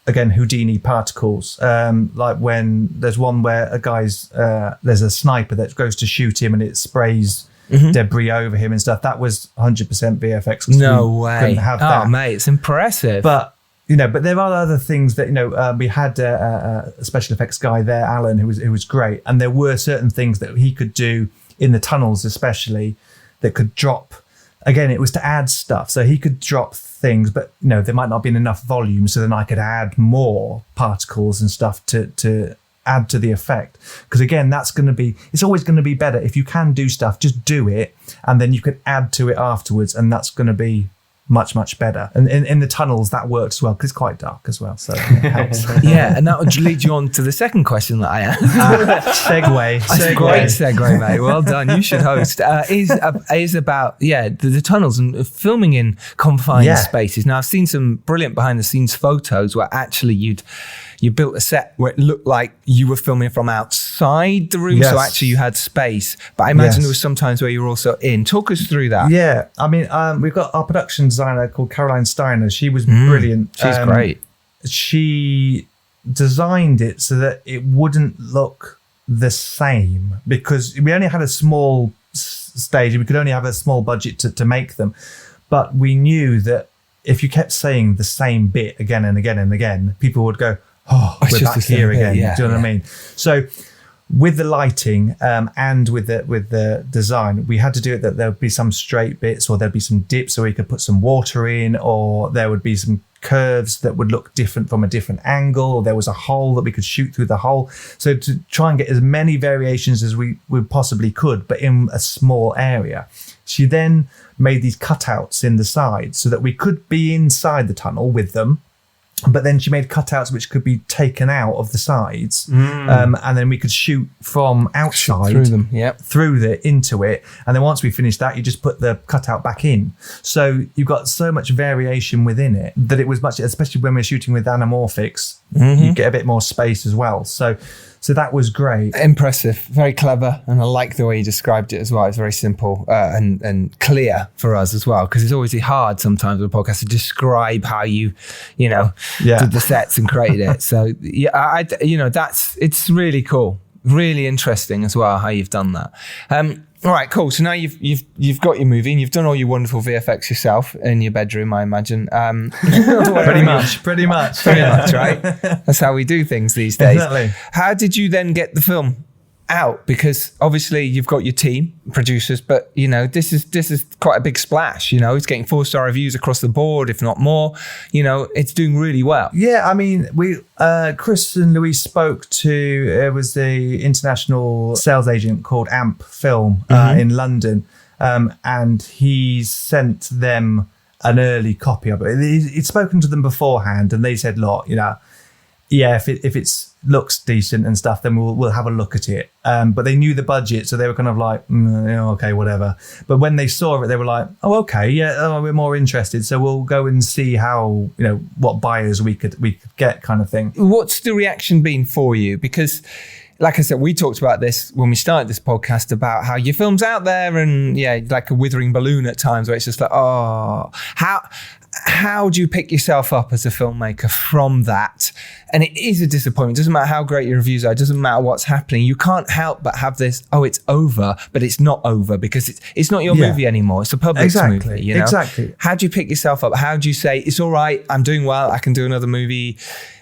[SPEAKER 4] again, Houdini particles. Like when there's one where there's a sniper that goes to shoot him and it sprays debris over him and stuff. That was 100% VFX.
[SPEAKER 2] No way.
[SPEAKER 4] Couldn't have that.
[SPEAKER 2] Oh, mate, it's impressive.
[SPEAKER 4] But but there are other things that we had a special effects guy there, Alan, who was great, and there were certain things that he could do in the tunnels, especially, that could drop. Again, it was to add stuff, so he could drop things, but there might not have been enough volume, so then I could add more particles and stuff to add to the effect. Because again, it's always going to be better if you can do stuff. Just do it, and then you can add to it afterwards, and that's going to be much, much better. And in the tunnels, that worked as well, because it's quite dark as well, so it helps.
[SPEAKER 2] Yeah, and that would lead you on to the second question that I have.
[SPEAKER 4] Segue.
[SPEAKER 2] That's a great segue, mate. Well done. You should host. Is about the tunnels and filming in confined spaces. Now, I've seen some brilliant behind the scenes photos where actually you built a set where it looked like you were filming from outside the room, so actually you had space. But I imagine there was some times where you were also in. Talk us through that.
[SPEAKER 4] Yeah, I mean, we've got our production designer called Caroline Steiner. She was brilliant.
[SPEAKER 2] She's great.
[SPEAKER 4] She designed it so that it wouldn't look the same, because we only had a small stage and we could only have a small budget to make them. But we knew that if you kept saying the same bit again and again and again, people would go, we're back here again. Do you know what I mean? So with the lighting and with the design, we had to do it that there would be some straight bits, or there'd be some dips so we could put some water in, or there would be some curves that would look different from a different angle, or there was a hole that we could shoot through the hole. So to try and get as many variations as we possibly could, but in a small area. She then made these cutouts in the side so that we could be inside the tunnel with them. But then she made cutouts which could be taken out of the sides, and then we could shoot from outside into it. And then once we finished that, you just put the cutout back in. So you've got so much variation within it that it was much, especially when we're shooting with anamorphics, you get a bit more space as well. So that was great.
[SPEAKER 2] Impressive, very clever, and I like the way you described it as well. It's very simple and clear for us as well, because it's always hard sometimes with a podcast to describe how you did the sets and created it. So it's really cool, really interesting as well how you've done that. All right, cool. So now you've got your movie and you've done all your wonderful VFX yourself in your bedroom, I imagine.
[SPEAKER 4] Pretty much,
[SPEAKER 2] right? That's how we do things these days.
[SPEAKER 4] Exactly.
[SPEAKER 2] How did you then get the film out? Because obviously you've got your team, producers, but this is quite a big splash. It's getting 4-star reviews across the board, if not more. It's doing really well.
[SPEAKER 4] Yeah, I mean, we Chris and Louise spoke to was the international sales agent called Amp Film in London, and he sent them an early copy of it. He'd spoken to them beforehand, and they said, "Look, if it's looks decent and stuff, then we'll have a look at it." But they knew the budget, so they were kind of like, okay, whatever. But when they saw it, they were like, oh, okay, we're more interested, so we'll go and see how what buyers we could get, kind of thing.
[SPEAKER 2] What's the reaction been for you? Because, like I said, we talked about this when we started this podcast about how your film's out there and like a withering balloon at times, where it's just like, how do you pick yourself up as a filmmaker from that? And it is a disappointment. It doesn't matter how great your reviews are. It doesn't matter what's happening. You can't help but have this, it's over, but it's not over because it's not your movie anymore. It's the public's movie.
[SPEAKER 4] Exactly.
[SPEAKER 2] How do you pick yourself up? How do you say, it's all right, I'm doing well, I can do another movie?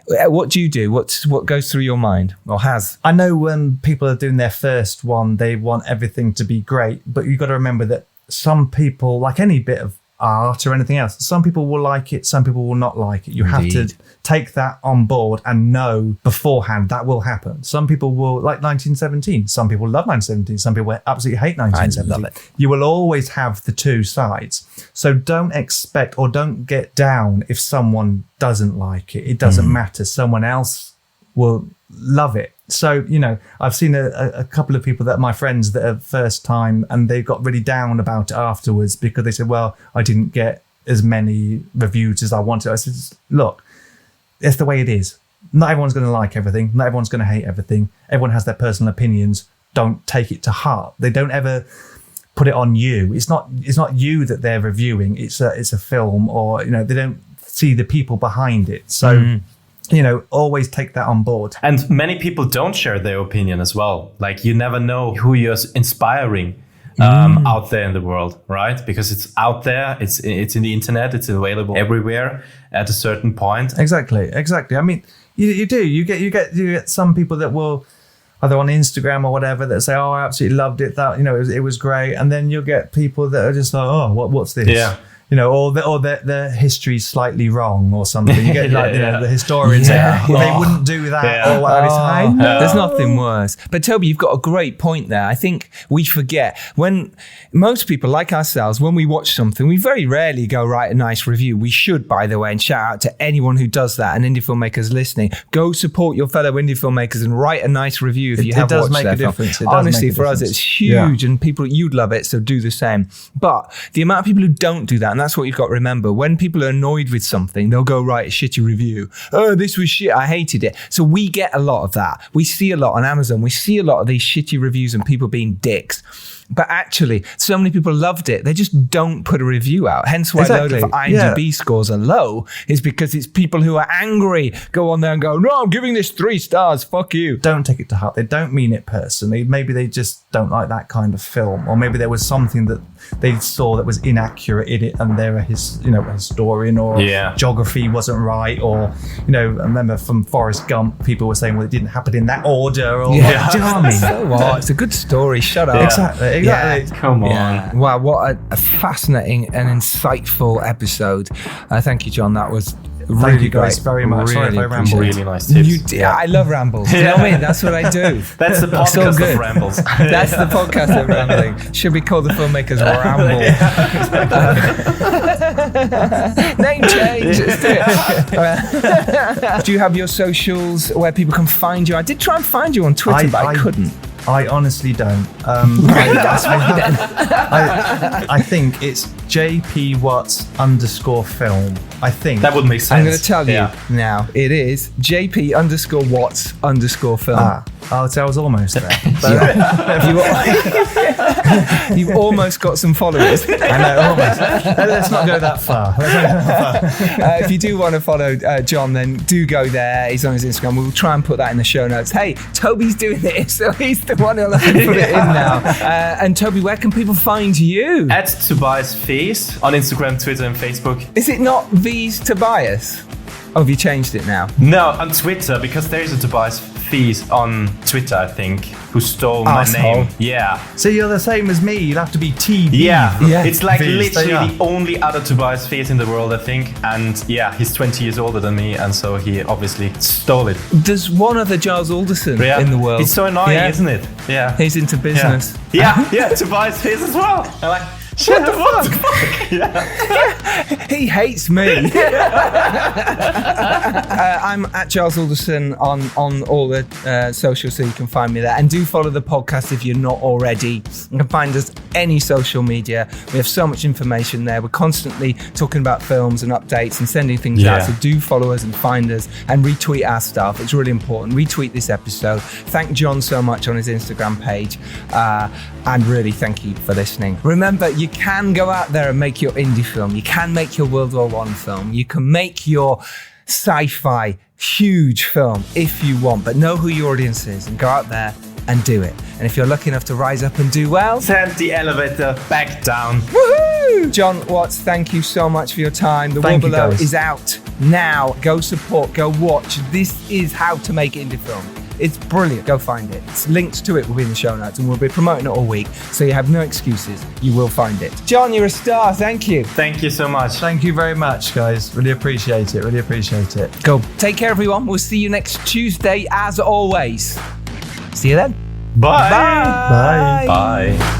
[SPEAKER 2] What do you do? What goes through your mind, or has?
[SPEAKER 4] I know when people are doing their first one, they want everything to be great, but you've got to remember that some people, like any bit of art or anything else. Some people will like it, some people will not like it. You have
[SPEAKER 2] Indeed.
[SPEAKER 4] to take that on board and know beforehand that will happen. Some people will like 1917. Some people love 1917. Some people absolutely hate 1917.
[SPEAKER 2] I love it.
[SPEAKER 4] You will always have the two sides. So don't expect or don't get down if someone doesn't like it. It doesn't matter. Someone else will love it. So, you know, I've seen a couple of people that are my friends that are first time and they got really down about it afterwards because they said, well, I didn't get as many reviews as I wanted. I said, look, it's the way it is. Not everyone's going to like everything. Not everyone's going to hate everything. Everyone has their personal opinions. Don't take it to heart. They don't ever put it on you. It's not you that they're reviewing. It's a film, or, you know, they don't see the people behind it. So, you know, always take that on board.
[SPEAKER 3] And many people don't share their opinion as well. Like, you never know who you're inspiring out there in the world, right? Because it's out there, it's in the internet, it's available everywhere at a certain point.
[SPEAKER 4] Exactly. I mean, you get some people that will either on Instagram or whatever that say, "Oh, I absolutely loved it. That, you know, it was great," and then you'll get people that are just like, "Oh, what's this?" Yeah. You know, or the history's slightly wrong or something. You get like, you know, the historians say, they wouldn't do that. Or whatever.
[SPEAKER 2] There's nothing worse. But Toby, you've got a great point there. I think we forget when most people like ourselves, when we watch something, we very rarely go write a nice review. We should, by the way, and shout out to anyone who does that and indie filmmakers listening. Go support your fellow indie filmmakers and write a nice review if you have watched their film. It does make a difference. Honestly, for us, it's huge, and people, you'd love it, so do the same. But the amount of people who don't do that, and that's what you've got to remember. When people are annoyed with something, they'll go write a shitty review. Oh, this was shit. I hated it. So we get a lot of that. We see a lot on Amazon. We see a lot of these shitty reviews and people being dicks. But actually, so many people loved it. They just don't put a review out. Hence why a load of IMDb scores are low, is because it's people who are angry go on there and go, no, I'm giving this 3 stars. Fuck you.
[SPEAKER 4] Don't take it to heart. They don't mean it personally. Maybe they just don't like that kind of film. Or maybe there was something that they saw that was inaccurate in it and they're a historian, or geography wasn't right. Or, you know, I remember from Forrest Gump, people were saying, well, it didn't happen in that order. Or, do you know what I mean?
[SPEAKER 2] So what? It's a good story. Shut up.
[SPEAKER 4] Exactly.
[SPEAKER 2] Yeah,
[SPEAKER 3] come on.
[SPEAKER 2] Wow, what a fascinating and insightful episode. Thank you, John. That was really
[SPEAKER 4] Thank you
[SPEAKER 2] great.
[SPEAKER 4] guys very much. Sorry if I rambled.
[SPEAKER 3] Really nice tips.
[SPEAKER 2] I love rambles. You know what I mean? That's what I do.
[SPEAKER 3] That's the podcast of rambles.
[SPEAKER 2] That's the podcast of rambling. Should be called the Filmmakers Ramble. Name change. Let's do it. Do you have your socials where people can find you? I did try and find you on Twitter, but I couldn't.
[SPEAKER 4] I honestly don't. I think it's JP Watts _film. I think.
[SPEAKER 3] That would make sense.
[SPEAKER 2] I'm going to tell you now. It is JP _Watts _film.
[SPEAKER 4] So I was almost there.
[SPEAKER 2] You've almost got some followers.
[SPEAKER 4] I know, almost. Let's not go that far.
[SPEAKER 2] If you do want to follow John, then do go there. He's on his Instagram. We'll try and put that in the show notes. Hey, Toby's doing it, so he's the one who'll have to put it in now. And Toby, where can people find you?
[SPEAKER 3] At Tobias Fees on Instagram, Twitter, and Facebook.
[SPEAKER 2] Is it not V's Tobias? Oh, have you changed it now?
[SPEAKER 3] No, on Twitter, because there is a Tobias Fees on Twitter, I think, who stole my name. Yeah.
[SPEAKER 4] So you're the same as me. You'll have to be TB.
[SPEAKER 3] Yeah. It's like literally the only other Tobias Fees in the world, I think. And yeah, he's 20 years older than me, and so he obviously stole it.
[SPEAKER 2] There's one other Giles Alderson in the world.
[SPEAKER 3] It's so annoying, isn't it? Yeah.
[SPEAKER 2] He's into business.
[SPEAKER 3] Yeah, Tobias Fees as well. I'm like, shut the fuck.
[SPEAKER 2] He hates me. I'm at Giles Alderson on all the socials, so you can find me there. And do follow the podcast if you're not already. You can find us any social media. We have so much information there. We're constantly talking about films and updates and sending things out. So do follow us and find us and retweet our stuff. It's really important. Retweet this episode. Thank John so much on his Instagram page. And really thank you for listening. Remember, you can go out there and make your indie film. You can make your World War I film. You can make your sci-fi huge film if you want, but know who your audience is and go out there and do it. And if you're lucky enough to rise up and do well,
[SPEAKER 3] send the elevator back down.
[SPEAKER 2] Woohoo! John Watts, thank you so much for your time. The War Below is out now. Go support, go watch. This is how to make indie film. It's brilliant. Go find it. It's linked to it within the show notes, and we'll be promoting it all week, so you have no excuses. You will find it. John, you're a star. Thank you.
[SPEAKER 3] Thank you so much.
[SPEAKER 4] Thank you very much, guys. Really appreciate it. Really appreciate it.
[SPEAKER 2] Cool. Take care, everyone. We'll see you next Tuesday, as always. See you then.
[SPEAKER 3] Bye.
[SPEAKER 2] Bye.
[SPEAKER 3] Bye.